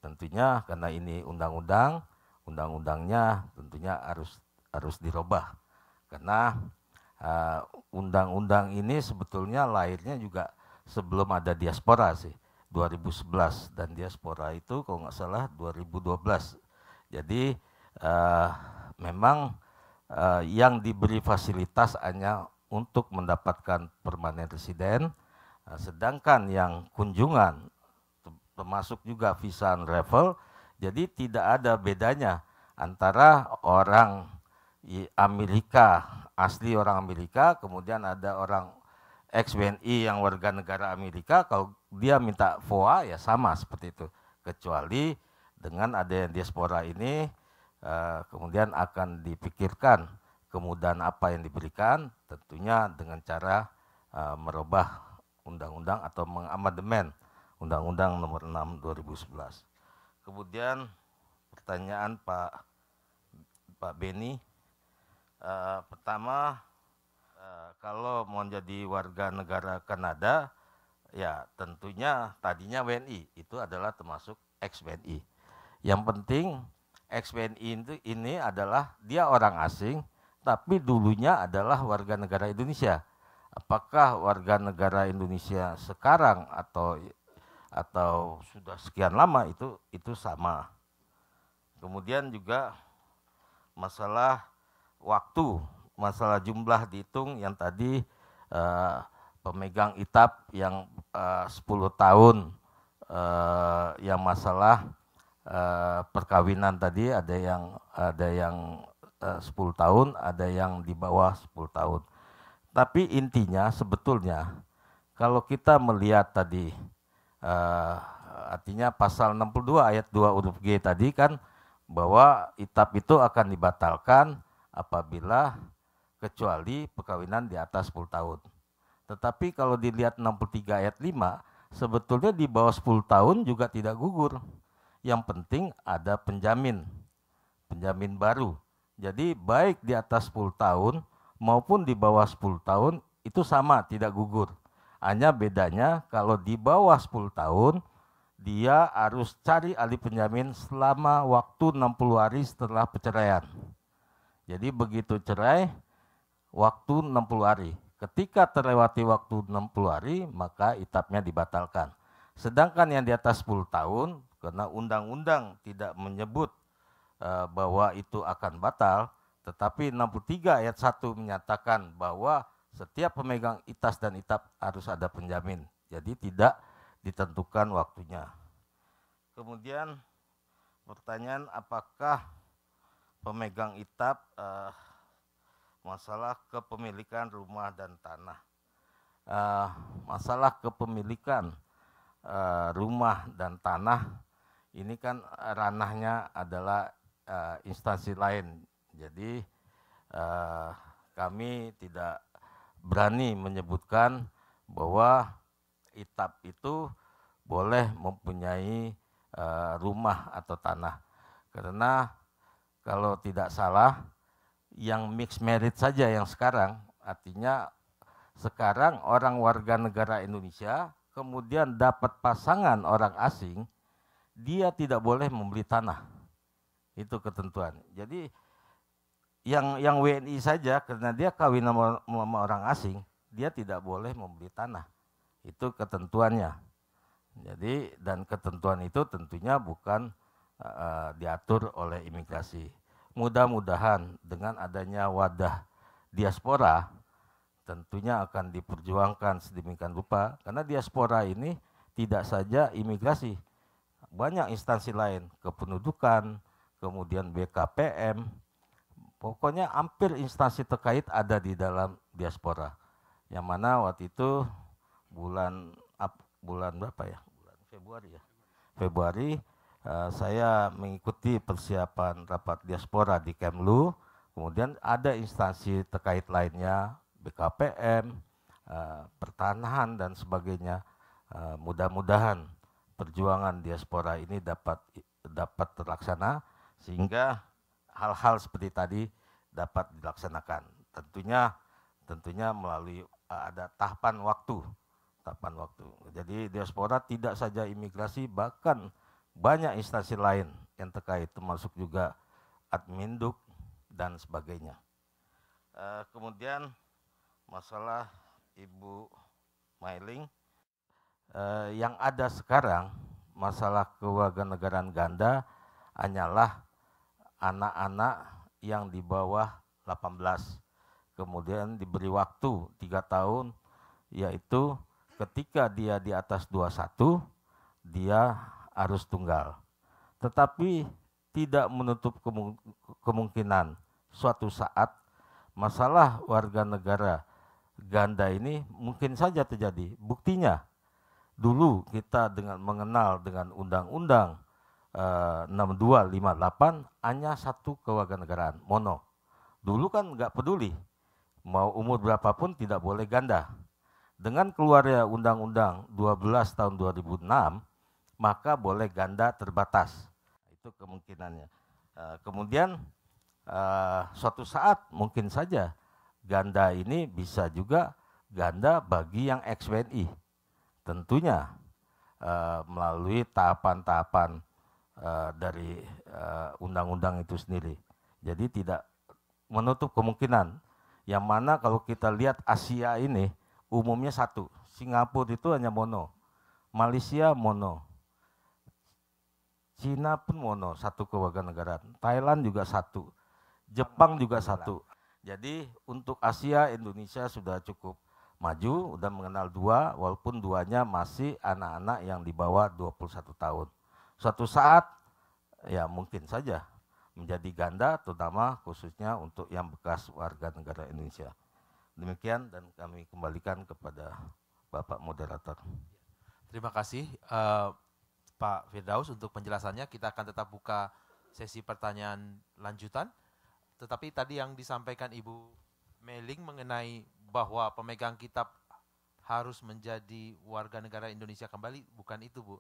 Tentunya karena ini undang-undang, undang-undangnya tentunya harus dirubah. Karena undang-undang ini sebetulnya lahirnya juga sebelum ada diaspora sih, 2011, dan diaspora itu kalau nggak salah 2012. Jadi memang yang diberi fasilitas hanya untuk mendapatkan permanent resident, sedangkan yang kunjungan termasuk juga visa on arrival, jadi tidak ada bedanya antara orang Amerika, asli orang Amerika, kemudian ada orang ex-WNI yang warga negara Amerika, kalau dia minta VOA ya sama seperti itu. Kecuali dengan adanya diaspora ini, kemudian akan dipikirkan kemudahan apa yang diberikan, tentunya dengan cara merubah undang-undang atau mengamandemen Undang-Undang Nomor 6 2011. Kemudian pertanyaan Pak Beni, pertama, kalau mau jadi warga negara Kanada, ya tentunya tadinya WNI, itu adalah termasuk ex-WNI. Yang penting ex-WNI ini adalah dia orang asing, tapi dulunya adalah warga negara Indonesia. Apakah warga negara Indonesia sekarang atau sudah sekian lama itu sama. Kemudian juga masalah waktu, masalah jumlah dihitung yang tadi pemegang ITAP yang 10 tahun, yang masalah perkawinan tadi ada yang 10 tahun, ada yang di bawah 10 tahun. Tapi intinya sebetulnya kalau kita melihat tadi artinya pasal 62 ayat 2 huruf G tadi kan bahwa ITAP itu akan dibatalkan apabila kecuali perkawinan di atas 10 tahun. Tetapi kalau dilihat 63 ayat 5 sebetulnya di bawah 10 tahun juga tidak gugur. Yang penting ada penjamin baru. Jadi baik di atas 10 tahun maupun di bawah 10 tahun itu sama, tidak gugur. Hanya bedanya kalau di bawah 10 tahun dia harus cari ahli penjamin selama waktu 60 hari setelah perceraian. Jadi begitu cerai waktu 60 hari. Ketika terlewati waktu 60 hari maka ITAP-nya dibatalkan. Sedangkan yang di atas 10 tahun karena undang-undang tidak menyebut bahwa itu akan batal, tetapi 63 ayat 1 menyatakan bahwa setiap pemegang ITAS dan ITAP harus ada penjamin. Jadi tidak ditentukan waktunya. Kemudian pertanyaan apakah pemegang ITAP masalah kepemilikan rumah dan tanah. Masalah kepemilikan rumah dan tanah ini kan ranahnya adalah instansi lain. Jadi kami tidak berani menyebutkan bahwa ITAP itu boleh mempunyai rumah atau tanah. Karena kalau tidak salah yang mixed marriage saja yang sekarang, artinya sekarang orang warga negara Indonesia kemudian dapat pasangan orang asing, dia tidak boleh membeli tanah. Itu ketentuan. Jadi yang WNI saja karena dia kawin sama orang asing, dia tidak boleh membeli tanah. Itu ketentuannya. Jadi dan ketentuan itu tentunya bukan diatur oleh imigrasi. Mudah-mudahan dengan adanya wadah diaspora tentunya akan diperjuangkan sedemikian rupa karena diaspora ini tidak saja imigrasi, banyak instansi lain, kependudukan, kemudian BKPM, pokoknya hampir instansi terkait ada di dalam diaspora. Yang mana waktu itu bulan berapa ya? Bulan Februari ya. Februari saya mengikuti persiapan rapat diaspora di Kemlu, kemudian ada instansi terkait lainnya, BKPM, pertanahan dan sebagainya. Mudah-mudahan perjuangan diaspora ini dapat terlaksana sehingga hal-hal seperti tadi dapat dilaksanakan. Tentunya melalui ada tahapan waktu. Jadi diaspora tidak saja imigrasi, bahkan banyak instansi lain yang terkait, termasuk juga Adminduk dan sebagainya. Kemudian masalah Ibu Mailing, yang ada sekarang masalah kewarganegaraan ganda hanyalah anak-anak yang di bawah 18, kemudian diberi waktu 3 tahun, yaitu ketika dia di atas 21, dia harus tunggal. Tetapi tidak menutup kemungkinan suatu saat masalah warga negara ganda ini mungkin saja terjadi. Buktinya, dulu kita mengenal dengan Undang-Undang 6258 hanya satu kewarganegaraan, mono. Dulu kan nggak peduli, mau umur berapapun tidak boleh ganda. Dengan keluarnya Undang-Undang 12 tahun 2006, maka boleh ganda terbatas. Itu kemungkinannya. Kemudian suatu saat mungkin saja ganda ini bisa juga ganda bagi yang ex-WNI. Tentunya melalui tahapan-tahapan dari undang-undang itu sendiri. Jadi tidak menutup kemungkinan. Yang mana kalau kita lihat Asia ini umumnya satu. Singapura itu hanya mono. Malaysia mono. Cina pun mono, satu kewarganegaraan. Thailand juga satu. Jepang juga satu. Jadi untuk Asia, Indonesia sudah cukup maju, udah mengenal dua, walaupun duanya masih anak-anak yang di bawah 21 tahun. Suatu saat, ya mungkin saja menjadi ganda, terutama khususnya untuk yang bekas warga negara Indonesia. Demikian dan kami kembalikan kepada Bapak Moderator. Terima kasih Pak Firdaus untuk penjelasannya. Kita akan tetap buka sesi pertanyaan lanjutan. Tetapi tadi yang disampaikan Ibu Meling mengenai bahwa pemegang kitab harus menjadi warga negara Indonesia kembali, bukan itu Bu.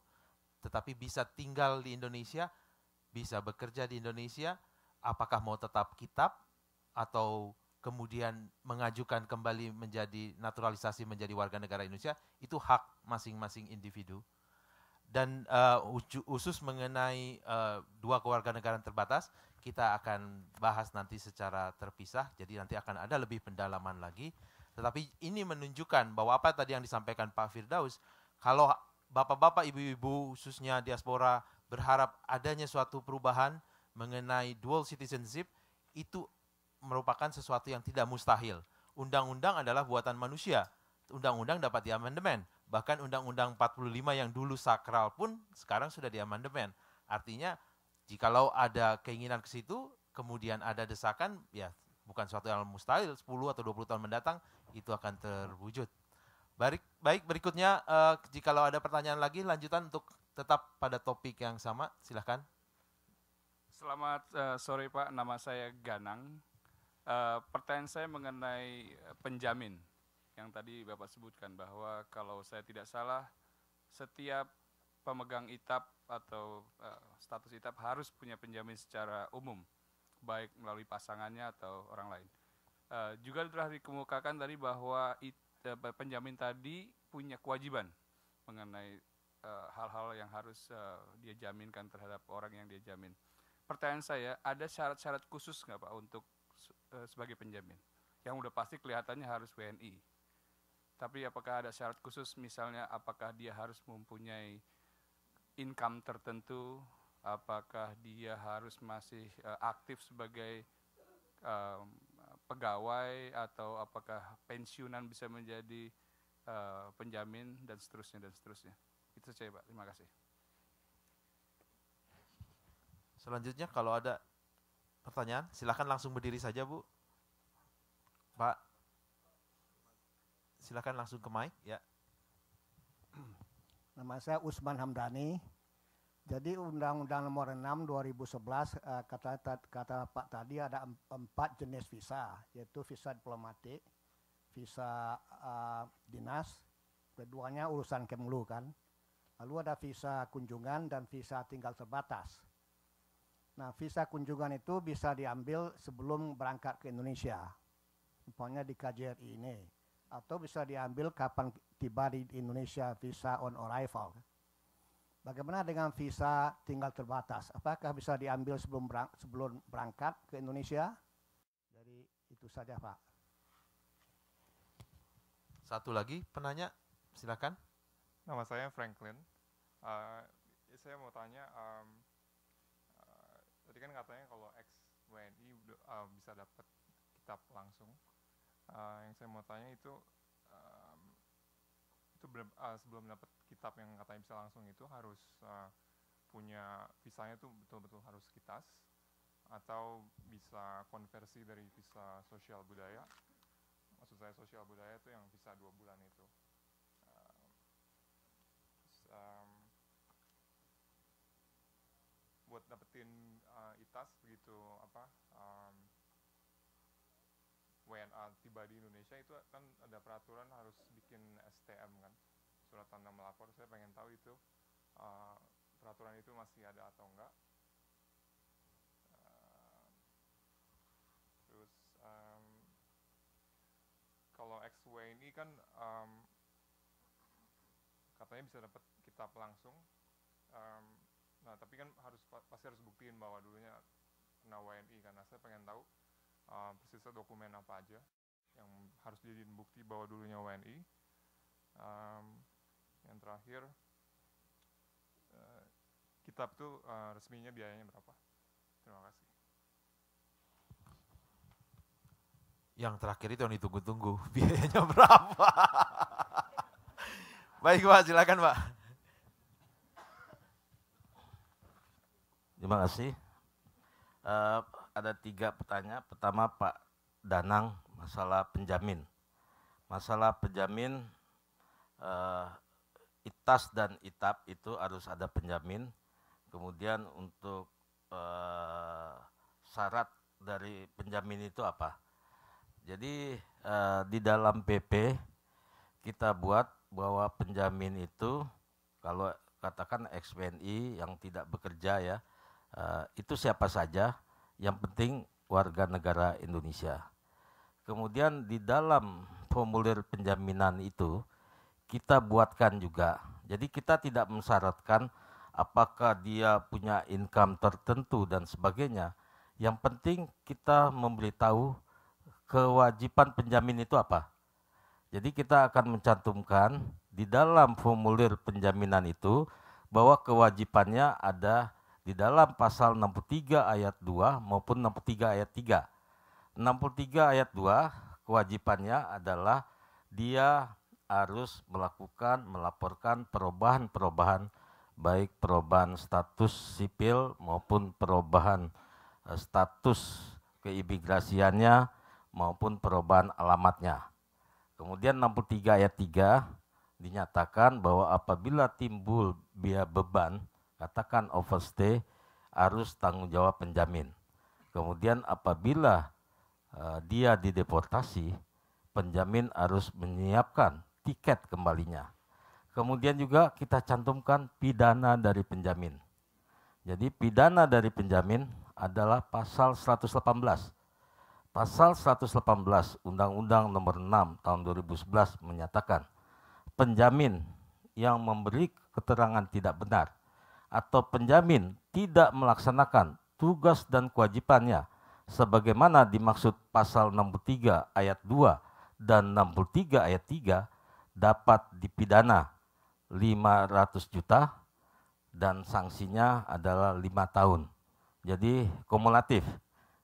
Tetapi bisa tinggal di Indonesia, bisa bekerja di Indonesia, apakah mau tetap kitab atau kemudian mengajukan kembali menjadi naturalisasi menjadi warga negara Indonesia, itu hak masing-masing individu. Dan khusus mengenai dua kewarganegaraan terbatas, kita akan bahas nanti secara terpisah, jadi nanti akan ada lebih pendalaman lagi. Tetapi ini menunjukkan bahwa apa tadi yang disampaikan Pak Firdaus, kalau bapak-bapak, ibu-ibu, khususnya diaspora, berharap adanya suatu perubahan mengenai dual citizenship, itu merupakan sesuatu yang tidak mustahil. Undang-undang adalah buatan manusia, undang-undang dapat diamandemen. Bahkan Undang-Undang 45 yang dulu sakral pun sekarang sudah diamandemen. Artinya, jikalau ada keinginan ke situ, kemudian ada desakan, ya bukan suatu yang mustahil, 10 atau 20 tahun mendatang, itu akan terwujud. Baik, berikutnya, jikalau ada pertanyaan lagi, lanjutan untuk tetap pada topik yang sama, silahkan. Selamat sore Pak, nama saya Ganang. Pertanyaan saya mengenai penjamin. Yang tadi Bapak sebutkan bahwa kalau saya tidak salah, setiap pemegang ITAP atau status ITAP harus punya penjamin secara umum, baik melalui pasangannya atau orang lain. Juga telah dikemukakan tadi bahwa penjamin tadi punya kewajiban mengenai hal-hal yang harus dia jaminkan terhadap orang yang dia jamin. Pertanyaan saya, ada syarat-syarat khusus nggak Pak untuk sebagai penjamin? Yang udah pasti kelihatannya harus WNI. Tapi apakah ada syarat khusus, misalnya apakah dia harus mempunyai income tertentu, apakah dia harus masih aktif sebagai pegawai, atau apakah pensiunan bisa menjadi penjamin, dan seterusnya, dan seterusnya. Itu saja Pak, terima kasih. Selanjutnya kalau ada pertanyaan, silakan langsung berdiri saja Bu. Pak. Silakan langsung ke mic, ya. Nama saya Usman Hamdani. Jadi Undang-Undang Nomor 6 2011 kata Pak tadi ada 4 jenis visa, yaitu visa diplomatik, visa dinas, keduanya urusan Kemlu kan. Lalu ada visa kunjungan dan visa tinggal terbatas. Nah, visa kunjungan itu bisa diambil sebelum berangkat ke Indonesia, umpamanya di KJRI ini. Atau bisa diambil kapan tiba di Indonesia, visa on arrival. Bagaimana dengan visa tinggal terbatas? Apakah bisa diambil sebelum berangkat ke Indonesia? Jadi itu saja Pak. Satu lagi penanya, silakan. Nama saya Franklin. Saya mau tanya, tadi kan katanya kalau ex-WNI bisa dapat kitab langsung. Yang saya mau tanya itu sebelum dapat kitab yang katanya bisa langsung itu harus punya visanya tuh betul-betul harus kitas, atau bisa konversi dari visa sosial budaya. Maksud saya sosial budaya itu yang visa 2 bulan itu. Buat dapetin ITAS begitu WNA tiba di Indonesia itu kan ada peraturan harus bikin STM kan, surat tanda melapor. Saya pengen tahu itu peraturan itu masih ada atau enggak. Terus kalau ex-WNI kan katanya bisa dapat kitab langsung. Nah tapi kan pasti harus buktiin bahwa dulunya pernah WNI kan. Nah saya pengen tahu persisa dokumen apa aja yang harus dijadiin bukti bahwa dulunya WNI. Yang terakhir, kitab itu resminya biayanya berapa? Terima kasih. Yang terakhir itu yang ditunggu-tunggu, biayanya berapa? Baik Pak, silakan Pak. Terima kasih. Ada 3 pertanyaan. Pertama Pak Danang, masalah penjamin. Masalah penjamin, ITAS dan ITAP itu harus ada penjamin. Kemudian untuk syarat dari penjamin itu apa? Jadi di dalam PP kita buat bahwa penjamin itu kalau katakan ex-WNI yang tidak bekerja ya, itu siapa saja, yang penting warga negara Indonesia. Kemudian di dalam formulir penjaminan itu kita buatkan juga, jadi kita tidak mensyaratkan apakah dia punya income tertentu dan sebagainya. Yang penting kita memberitahu kewajiban penjamin itu apa. Jadi kita akan mencantumkan di dalam formulir penjaminan itu bahwa kewajibannya ada di dalam pasal 63 ayat 2 maupun 63 ayat 3. 63 ayat 2 kewajibannya adalah dia harus melaporkan perubahan-perubahan, baik perubahan status sipil maupun perubahan status keimigrasiannya maupun perubahan alamatnya. Kemudian 63 ayat 3 dinyatakan bahwa apabila timbul biaya beban, katakan overstay, harus tanggung jawab penjamin. Kemudian apabila dia dideportasi, penjamin harus menyiapkan tiket kembalinya. Kemudian juga kita cantumkan pidana dari penjamin. Jadi pidana dari penjamin adalah pasal 118. Pasal 118 Undang-Undang Nomor 6 Tahun 2011 menyatakan penjamin yang memberi keterangan tidak benar atau penjamin tidak melaksanakan tugas dan kewajibannya sebagaimana dimaksud pasal 63 ayat 2 dan 63 ayat 3 dapat dipidana 500 juta dan sanksinya adalah 5 tahun. Jadi kumulatif.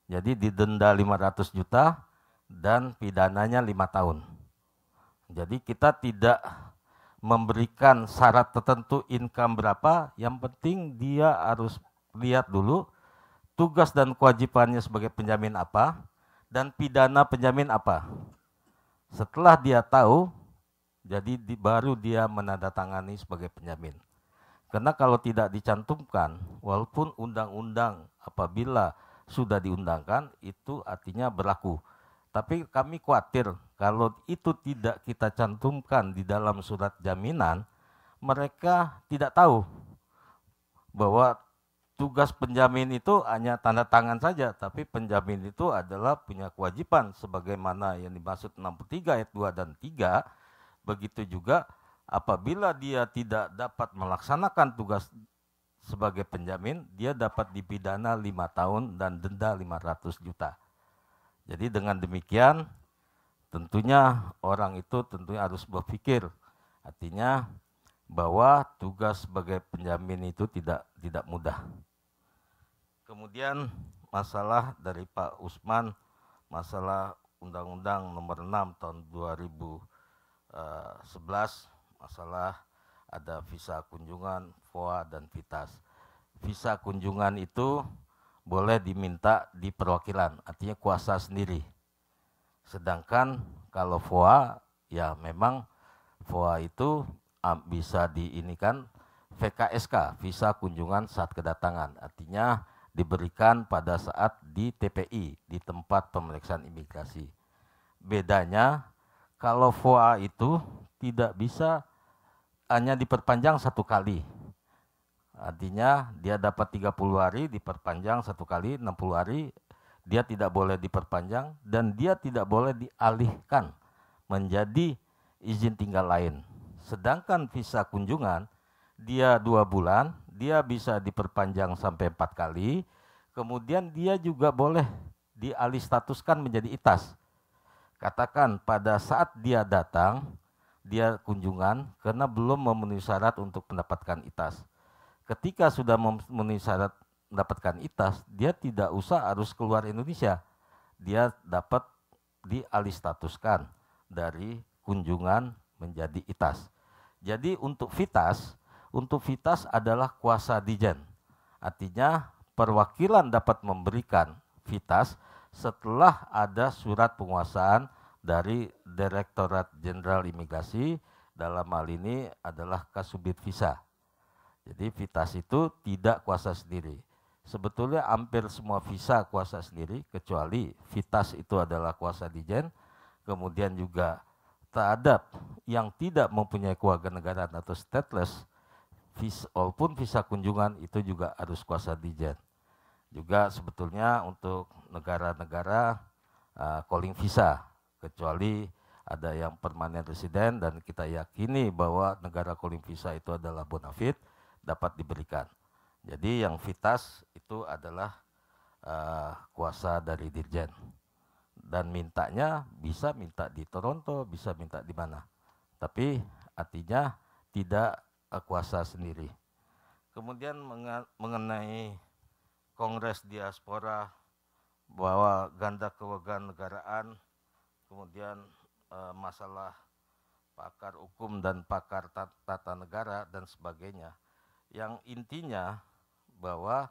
Jadi didenda 500 juta dan pidananya 5 tahun. Jadi kita tidak memberikan syarat tertentu income berapa, yang penting dia harus lihat dulu tugas dan kewajibannya sebagai penjamin apa dan pidana penjamin apa. Setelah dia tahu, jadi baru dia menandatangani sebagai penjamin. Karena kalau tidak dicantumkan, walaupun undang-undang apabila sudah diundangkan, itu artinya berlaku. Tapi kami khawatir kalau itu tidak kita cantumkan di dalam surat jaminan, mereka tidak tahu bahwa tugas penjamin itu hanya tanda tangan saja, tapi penjamin itu adalah punya kewajiban sebagaimana yang dimaksud 63 ayat 2 dan 3. Begitu juga apabila dia tidak dapat melaksanakan tugas sebagai penjamin, dia dapat dipidana 5 tahun dan denda 500 juta. Jadi dengan demikian, tentunya orang itu tentunya harus berpikir, artinya bahwa tugas sebagai penjamin itu tidak mudah. Kemudian masalah dari Pak Usman, masalah Undang-Undang Nomor 6 Tahun 2011, masalah ada visa kunjungan, VOA, dan VITAS. Visa kunjungan itu boleh diminta di perwakilan, artinya kuasa sendiri. Sedangkan kalau VOA, ya memang VOA itu bisa diinikan VKSK, visa kunjungan saat kedatangan. Artinya diberikan pada saat di TPI, di tempat pemeriksaan imigrasi. Bedanya kalau VOA itu tidak bisa hanya diperpanjang 1 kali. Artinya dia dapat 30 hari, diperpanjang 1 kali, 60 hari, dia tidak boleh diperpanjang dan dia tidak boleh dialihkan menjadi izin tinggal lain. Sedangkan visa kunjungan, dia 2 bulan, dia bisa diperpanjang sampai 4 kali, kemudian dia juga boleh dialih statuskan menjadi ITAS. Katakan pada saat dia datang, dia kunjungan karena belum memenuhi syarat untuk mendapatkan ITAS. Ketika sudah memenuhi syarat mendapatkan ITAS, dia tidak usah harus keluar Indonesia. Dia dapat dialih statuskan dari kunjungan menjadi ITAS. Jadi untuk VITAS adalah kuasa Dijen. Artinya perwakilan dapat memberikan VITAS setelah ada surat penguasaan dari Direktorat Jenderal Imigrasi, dalam hal ini adalah Kasubdit Visa. Jadi VITAS itu tidak kuasa sendiri. Sebetulnya hampir semua visa kuasa sendiri, kecuali VITAS itu adalah kuasa Dijen, kemudian juga terhadap yang tidak mempunyai kewarganegaraan atau stateless, walaupun visa kunjungan itu juga harus kuasa Dijen. Juga sebetulnya untuk negara-negara calling visa, kecuali ada yang permanent resident dan kita yakini bahwa negara calling visa itu adalah bona fide, dapat diberikan. Jadi yang VITAS itu adalah kuasa dari Dirjen. Dan mintanya bisa minta di Toronto, bisa minta di mana. Tapi artinya tidak kuasa sendiri. Kemudian mengenai Kongres Diaspora bahwa ganda kewarganegaraan, kemudian masalah pakar hukum dan pakar tata negara dan sebagainya. Yang intinya bahwa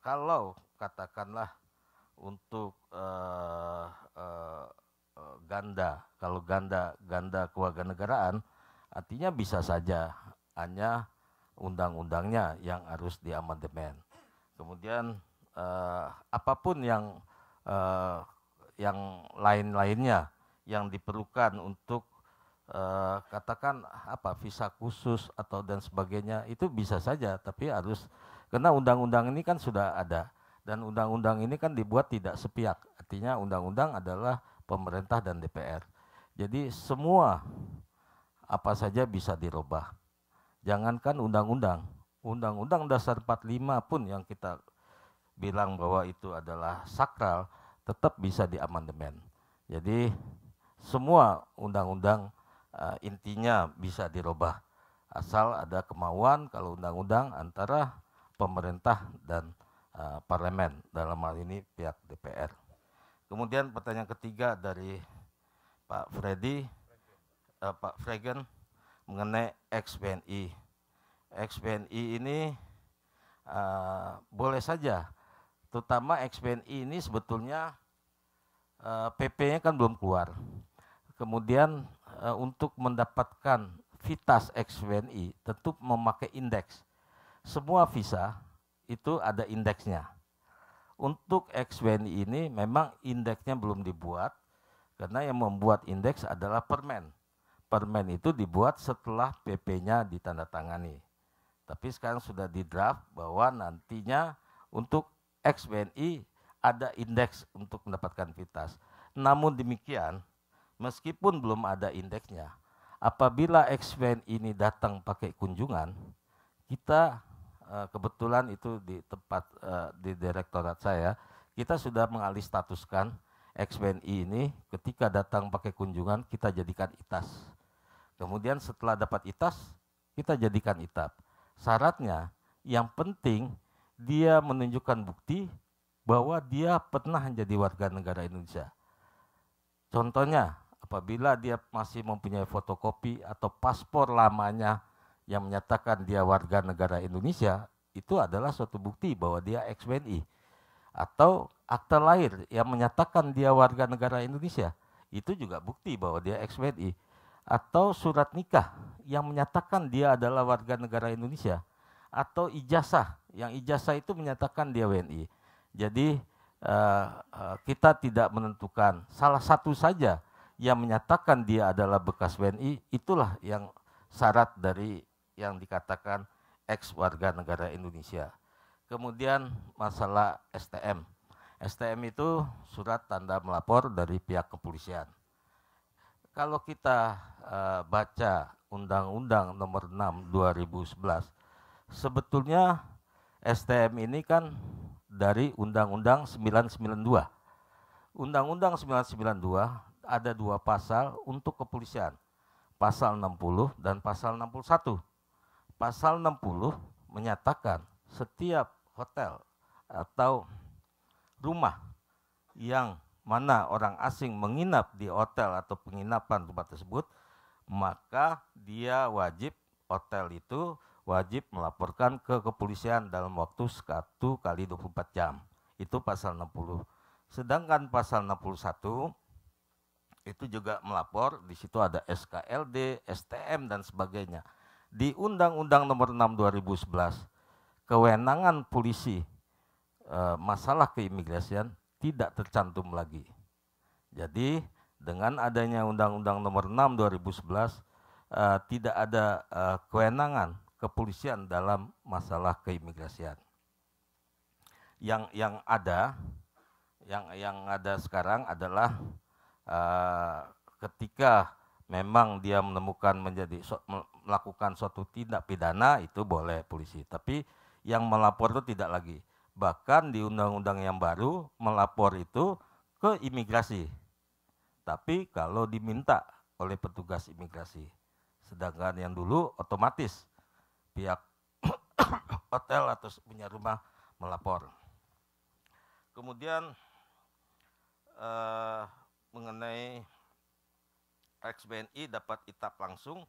kalau katakanlah untuk kalau ganda kewarganegaraan, artinya bisa saja hanya undang-undangnya yang harus diamandemen. Kemudian apapun yang lain-lainnya yang diperlukan untuk katakan visa khusus atau dan sebagainya, itu bisa saja, tapi harus, karena undang-undang ini kan sudah ada, dan undang-undang ini kan dibuat tidak sepihak, artinya undang-undang adalah pemerintah dan DPR. Jadi semua apa saja bisa dirubah. Jangankan undang-undang, Undang-Undang Dasar 45 pun yang kita bilang bahwa itu adalah sakral, tetap bisa diamandemen. Jadi semua undang-undang intinya bisa dirubah, asal ada kemauan kalau undang-undang antara pemerintah dan parlemen, dalam hal ini pihak DPR. Kemudian pertanyaan ketiga dari Pak Fregen mengenai ex-WNI. Ex-WNI ini boleh saja, terutama ex-WNI ini sebetulnya PP-nya kan belum keluar. Kemudian untuk mendapatkan VITAS ex-WNI tentu memakai indeks. Semua visa itu ada indeksnya. Untuk ex-WNI ini memang indeksnya belum dibuat, karena yang membuat indeks adalah Permen. Permen itu dibuat setelah PP-nya ditandatangani. Tapi sekarang sudah di draft bahwa nantinya untuk ex-WNI ada indeks untuk mendapatkan VITAS. Namun demikian, meskipun belum ada indeksnya, apabila ex-WNI ini datang pakai kunjungan, kita kebetulan itu di tempat di direktorat saya, kita sudah mengalih statuskan ex-WNI ini ketika datang pakai kunjungan kita jadikan ITAS. Kemudian setelah dapat ITAS, kita jadikan ITAP. Syaratnya yang penting dia menunjukkan bukti bahwa dia pernah menjadi warga negara Indonesia. Contohnya, apabila dia masih mempunyai fotokopi atau paspor lamanya yang menyatakan dia warga negara Indonesia, itu adalah suatu bukti bahwa dia ex-WNI. Atau akta lahir yang menyatakan dia warga negara Indonesia, itu juga bukti bahwa dia ex-WNI. Atau surat nikah yang menyatakan dia adalah warga negara Indonesia. Atau ijazah, yang ijazah itu menyatakan dia WNI. Jadi kita tidak menentukan, salah satu saja yang menyatakan dia adalah bekas WNI, itulah yang syarat dari yang dikatakan ex warga negara Indonesia. Kemudian masalah STM. STM itu surat tanda melapor dari pihak kepolisian. Kalau kita baca Undang-Undang Nomor 6 2011, sebetulnya STM ini kan dari Undang-Undang 992. Undang-Undang 992 ada 2 pasal untuk kepolisian, pasal 60 dan pasal 61. Pasal 60 menyatakan setiap hotel atau rumah yang mana orang asing menginap di hotel atau penginapan tempat tersebut, maka dia wajib, hotel itu wajib melaporkan ke kepolisian dalam waktu 1 kali 24 jam. Itu pasal 60. Sedangkan pasal 61 itu juga melapor, di situ ada SKLD, STM dan sebagainya. Di Undang-Undang Nomor 6 2011, kewenangan polisi masalah keimigrasian tidak tercantum lagi. Jadi dengan adanya Undang-Undang Nomor 6 2011 tidak ada kewenangan kepolisian dalam masalah keimigrasian. Yang ada sekarang adalah ketika memang dia menemukan melakukan suatu tindak pidana, itu boleh polisi. Tapi yang melapor itu tidak lagi. Bahkan di undang-undang yang baru melapor itu ke imigrasi. Tapi kalau diminta oleh petugas imigrasi. Sedangkan yang dulu otomatis pihak hotel atau punya rumah melapor. Kemudian mengenai ex-WNI dapat ITAP langsung,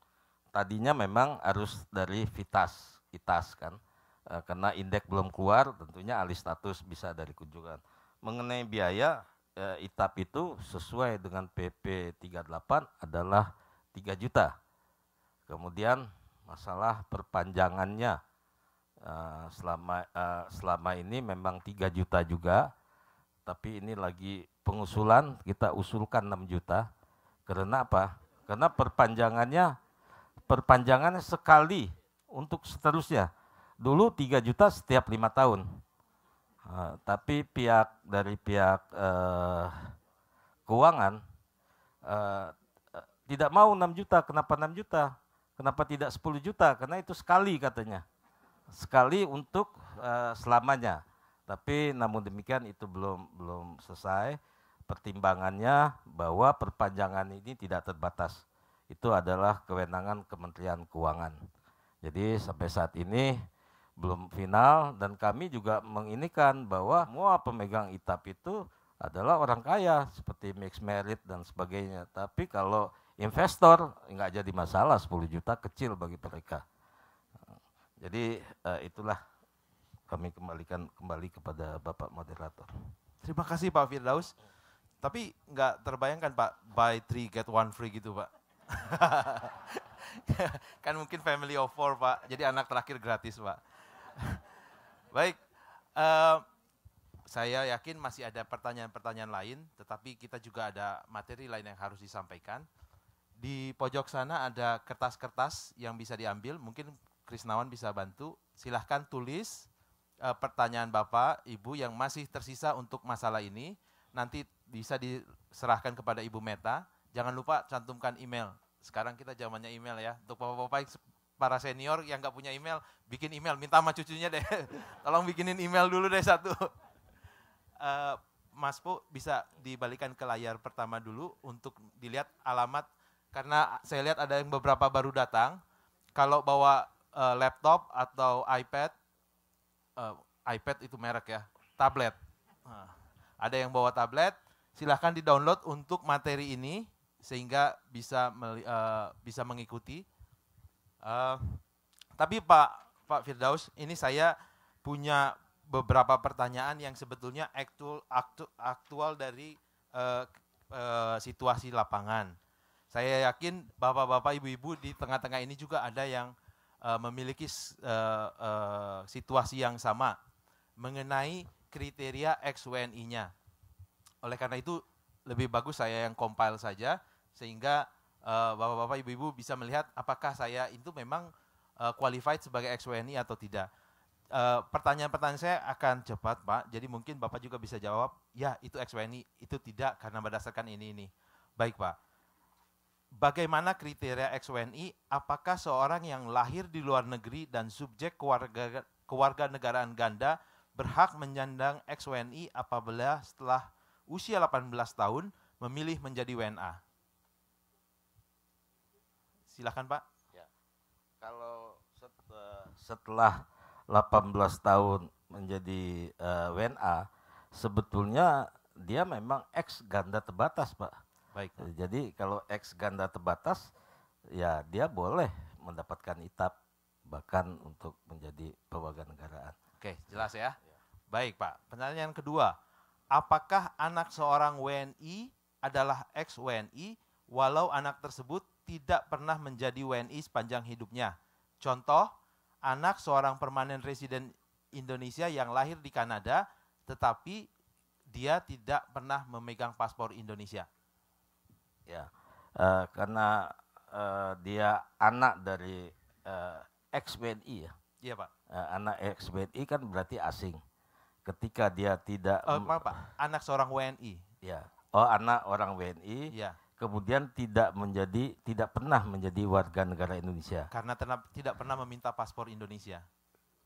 tadinya memang harus dari ITAS kan, karena indeks belum keluar, tentunya alih status bisa dari kunjungan. Mengenai biaya, ITAP itu sesuai dengan PP 38 adalah 3 juta. Kemudian masalah perpanjangannya, selama ini memang 3 juta juga, tapi ini lagi pengusulan, kita usulkan 6 juta. Karena apa? Karena perpanjangannya sekali untuk seterusnya. Dulu 3 juta setiap 5 tahun. Tapi dari pihak keuangan tidak mau 6 juta. Kenapa 6 juta? Kenapa tidak 10 juta? Karena itu sekali katanya. Sekali untuk selamanya. Tapi namun demikian itu belum selesai. Pertimbangannya bahwa perpanjangan ini tidak terbatas. Itu adalah kewenangan Kementerian Keuangan. Jadi sampai saat ini belum final, dan kami juga menginikan bahwa semua pemegang ITAP itu adalah orang kaya seperti mixed merit dan sebagainya. Tapi kalau investor nggak jadi masalah, 10 juta kecil bagi mereka. Jadi itulah kami kembali kepada Bapak Moderator. Terima kasih Pak Firdaus. Tapi nggak terbayangkan Pak, buy 3 get 1 free gitu Pak. Kan mungkin family of 4 Pak, jadi anak terakhir gratis Pak. Baik, saya yakin masih ada pertanyaan-pertanyaan lain, tetapi kita juga ada materi lain yang harus disampaikan. Di pojok sana ada kertas-kertas yang bisa diambil, mungkin Krisnawan bisa bantu. Silahkan tulis pertanyaan Bapak, Ibu yang masih tersisa untuk masalah ini. Nanti bisa diserahkan kepada Ibu Meta. Jangan lupa cantumkan email. Sekarang kita zamannya email ya. Untuk bapak-bapak para senior yang nggak punya email, bikin email. Minta sama cucunya deh. Tolong bikinin email dulu deh satu. Mas Po bisa dibalikan ke layar pertama dulu untuk dilihat alamat. Karena saya lihat ada yang beberapa baru datang. Kalau bawa laptop atau iPad, iPad itu merek ya, tablet. Ada yang bawa tablet, silahkan di-download untuk materi ini sehingga bisa mengikuti. Tapi Pak Firdaus, ini saya punya beberapa pertanyaan yang sebetulnya aktual dari situasi lapangan. Saya yakin bapak-bapak, ibu-ibu di tengah-tengah ini juga ada yang memiliki situasi yang sama mengenai kriteria ex-WNI-nya. Oleh karena itu lebih bagus saya yang compile saja sehingga bapak-bapak, ibu-ibu bisa melihat apakah saya itu memang qualified sebagai ex-WNI atau tidak. Pertanyaan-pertanyaan saya akan cepat Pak, jadi mungkin Bapak juga bisa jawab, ya itu ex-WNI, itu tidak karena berdasarkan ini. Baik Pak, bagaimana kriteria ex-WNI? Apakah seorang yang lahir di luar negeri dan subjek kewarganegaraan ganda berhak menyandang ex-WNI apabila setelah usia 18 tahun memilih menjadi WNA? Silakan Pak. Kalau setelah 18 tahun menjadi WNA, sebetulnya dia memang ex ganda terbatas, Pak. Baik. Jadi kalau ex ganda terbatas, ya dia boleh mendapatkan ITAP bahkan untuk menjadi pewarganegaraan. Oke, jelas ya. Baik Pak, pertanyaan kedua. Apakah anak seorang WNI adalah ex-WNI walau anak tersebut tidak pernah menjadi WNI sepanjang hidupnya? Contoh, anak seorang permanent resident Indonesia yang lahir di Kanada tetapi dia tidak pernah memegang paspor Indonesia. Ya, karena dia anak dari ex-WNI ya. Iya Pak. Anak ex-WNI kan berarti asing. Ketika dia tidak Pak, anak seorang WNI. ya, anak orang WNI, Iya. kemudian tidak pernah menjadi warga negara Indonesia Karena tidak pernah meminta paspor Indonesia.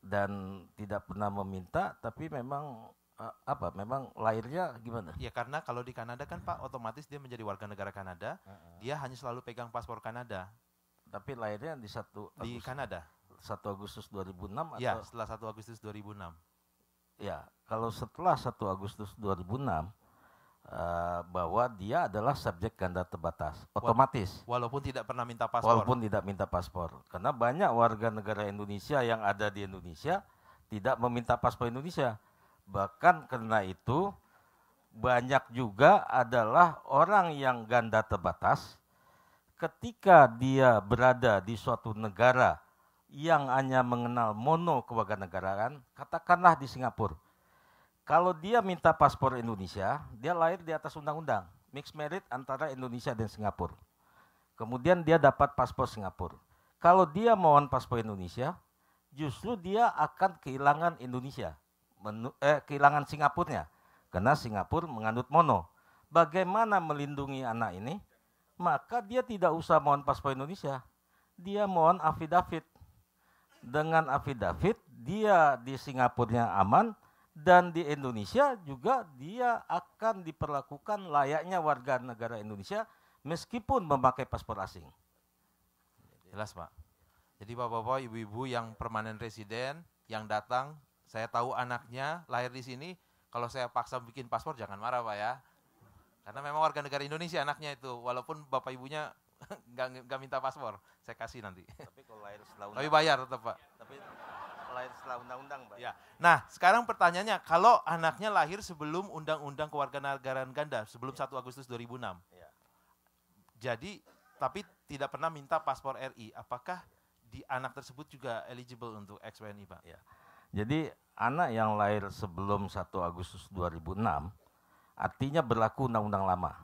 dan tidak pernah meminta, tapi memang memang lahirnya gimana? Ya karena kalau di Kanada kan Pak, otomatis dia menjadi warga negara Kanada, dia hanya selalu pegang paspor Kanada Tapi lahirnya di di Kanada. 1 Agustus 2006 atau? Ya, setelah 1 Agustus 2006. Ya, kalau setelah 1 Agustus 2006 bahwa dia adalah subjek ganda terbatas, otomatis. Walaupun tidak pernah minta paspor. Walaupun tidak minta paspor. Karena banyak warga negara Indonesia yang ada di Indonesia tidak meminta paspor Indonesia. Bahkan karena itu banyak juga adalah orang yang ganda terbatas ketika dia berada di suatu negara yang hanya mengenal mono kewarganegaraan, katakanlah di Singapura. Kalau dia minta paspor Indonesia, dia lahir di atas undang-undang, mixed merit antara Indonesia dan Singapura. Kemudian dia dapat paspor Singapura. Kalau dia mohon paspor Indonesia, justru dia akan kehilangan Indonesia, kehilangan Singapurnya, karena Singapura menganut mono. Bagaimana melindungi anak ini? Maka dia tidak usah mohon paspor Indonesia, dia mohon afidavit. Dengan afidavit, dia di Singapurnya aman, dan di Indonesia juga dia akan diperlakukan layaknya warga negara Indonesia meskipun memakai paspor asing. Jelas Pak. Jadi bapak-bapak, ibu-ibu yang permanent resident, yang datang, saya tahu anaknya lahir di sini, kalau saya paksa bikin paspor jangan marah Pak ya. Karena memang warga negara Indonesia anaknya itu, walaupun bapak ibunya nggak minta paspor, saya kasih nanti. Tapi kalau lahir setelah Tapi bayar tetap Pak. Tapi lahir setelah undang-undang, Pak. Ya. Nah, sekarang pertanyaannya, kalau anaknya lahir sebelum Undang-Undang Kewarganegaraan Ganda, sebelum 1 Agustus 2006. Ya. Jadi, tapi tidak pernah minta paspor RI, apakah di anak tersebut juga eligible untuk ex-WNI, Pak? Ya. Jadi, anak yang lahir sebelum 1 Agustus 2006, artinya berlaku undang-undang lama.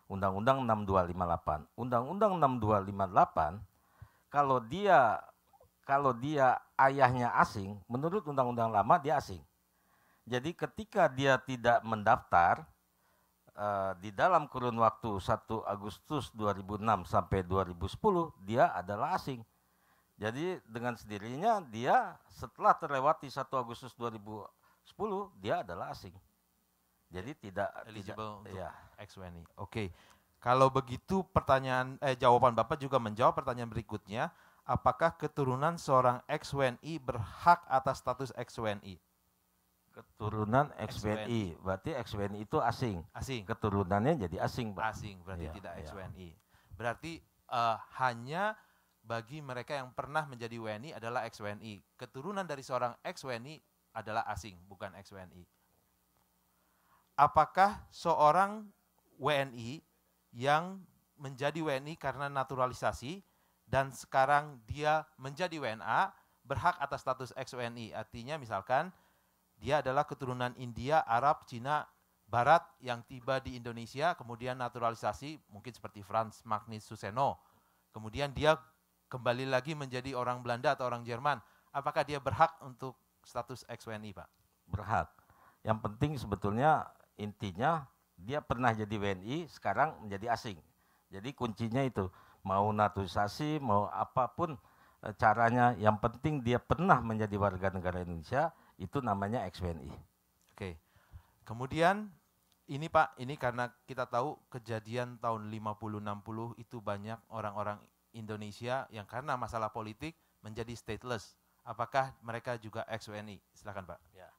Undang-Undang 6258. Undang-Undang 6258, kalau dia ayahnya asing, menurut undang-undang lama dia asing. Jadi ketika dia tidak mendaftar di dalam kurun waktu 1 Agustus 2006 sampai 2010, dia adalah asing. Jadi dengan sendirinya dia setelah terlewati 1 Agustus 2010, dia adalah asing. Jadi tidak Eligible untuk ya. ex-WNI. Oke. Kalau begitu jawaban Bapak juga menjawab pertanyaan berikutnya, apakah keturunan seorang ex-WNI berhak atas status ex-WNI? Keturunan ex-WNI, berarti ex-WNI itu asing. Asing. Keturunannya jadi asing, Pak. Asing, berarti Ya, tidak ya. ex-WNI. Berarti hanya bagi mereka yang pernah menjadi WNI adalah ex-WNI. Keturunan dari seorang ex-WNI adalah asing, bukan ex-WNI. Apakah seorang WNI yang menjadi WNI karena naturalisasi dan sekarang dia menjadi WNA berhak atas status ex-WNI? Artinya misalkan dia adalah keturunan India, Arab, Cina, Barat yang tiba di Indonesia, kemudian naturalisasi, mungkin seperti Frans Magnus Suseno. Kemudian dia kembali lagi menjadi orang Belanda atau orang Jerman. Apakah dia berhak untuk status ex-WNI, Pak? Berhak. Yang penting sebetulnya intinya dia pernah jadi WNI, sekarang menjadi asing. Jadi kuncinya itu, mau naturalisasi, mau apapun caranya, yang penting dia pernah menjadi warga negara Indonesia, itu namanya ex-WNI. Oke. Kemudian ini Pak, ini karena kita tahu kejadian tahun 50-60 itu banyak orang-orang Indonesia yang karena masalah politik menjadi stateless. Apakah mereka juga ex-WNI? Silakan Pak. Ya.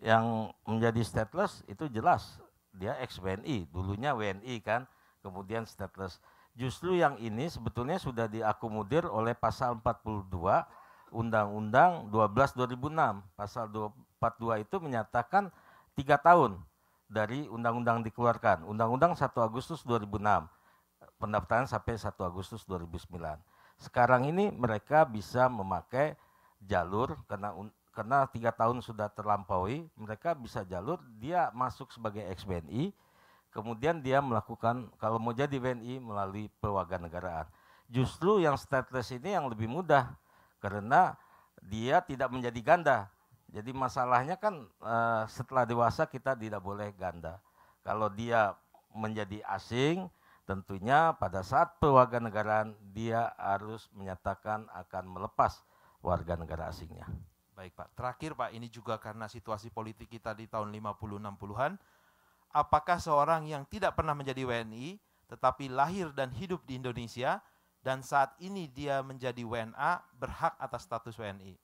Yang menjadi stateless itu jelas dia ex-WNI, dulunya WNI kan, kemudian stateless. Justru yang ini sebetulnya sudah diakomodir oleh pasal 42 Undang-Undang 12 2006. Pasal 42 itu menyatakan 3 tahun dari undang-undang dikeluarkan. Undang-undang 1 Agustus 2006, pendaftaran sampai 1 Agustus 2009. Sekarang ini mereka bisa memakai jalur karena 3 tahun sudah terlampaui, mereka bisa jalur, dia masuk sebagai ex-WNI, kemudian dia melakukan, kalau mau jadi WNI melalui pewarganegaraan. Justru yang stateless ini yang lebih mudah, karena dia tidak menjadi ganda. Jadi masalahnya kan setelah dewasa kita tidak boleh ganda. Kalau dia menjadi asing, tentunya pada saat pewarganegaraan dia harus menyatakan akan melepas warga negara asingnya. Baik Pak, terakhir Pak, ini juga karena situasi politik kita di tahun 50-60-an, apakah seorang yang tidak pernah menjadi WNI, tetapi lahir dan hidup di Indonesia, dan saat ini dia menjadi WNA, berhak atas status WNI?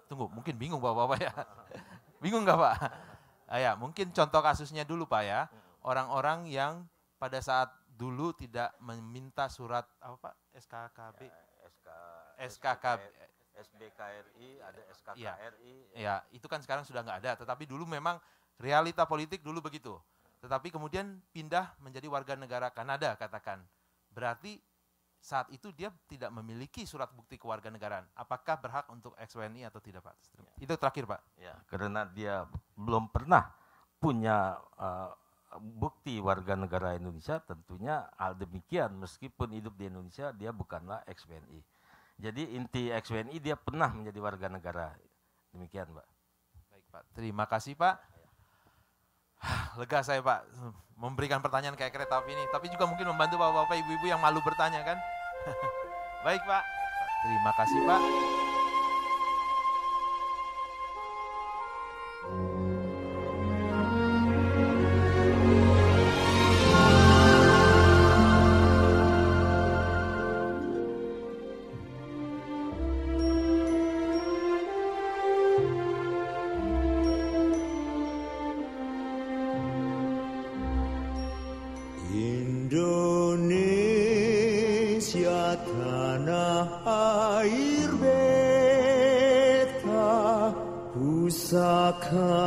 Tunggu, mungkin bingung Bapak-Bapak ya? Bingung nggak Pak? Ya, mungkin contoh kasusnya dulu Pak ya, orang-orang yang pada saat dulu tidak meminta surat, apa Pak, SKKB? SKKB. SBKRI, ada SKKRI. Ya, itu kan sekarang sudah nggak ada. Tetapi dulu memang realita politik dulu begitu. Tetapi kemudian pindah menjadi warga negara Kanada katakan. Berarti saat itu dia tidak memiliki surat bukti kewarganegaraan. Apakah berhak untuk ex-WNI atau tidak Pak? Itu terakhir Pak. Ya, karena dia belum pernah punya bukti warga negara Indonesia, tentunya hal demikian meskipun hidup di Indonesia dia bukanlah ex-WNI. Jadi inti ex-WNI dia pernah menjadi warga negara. Demikian Pak. Baik Pak, terima kasih Pak. Lega saya Pak memberikan pertanyaan kayak kereta api ini. Tapi juga mungkin membantu bapak-bapak ibu-ibu yang malu bertanya kan. Baik Pak, terima kasih Pak. Indonesia tanah air beta pusaka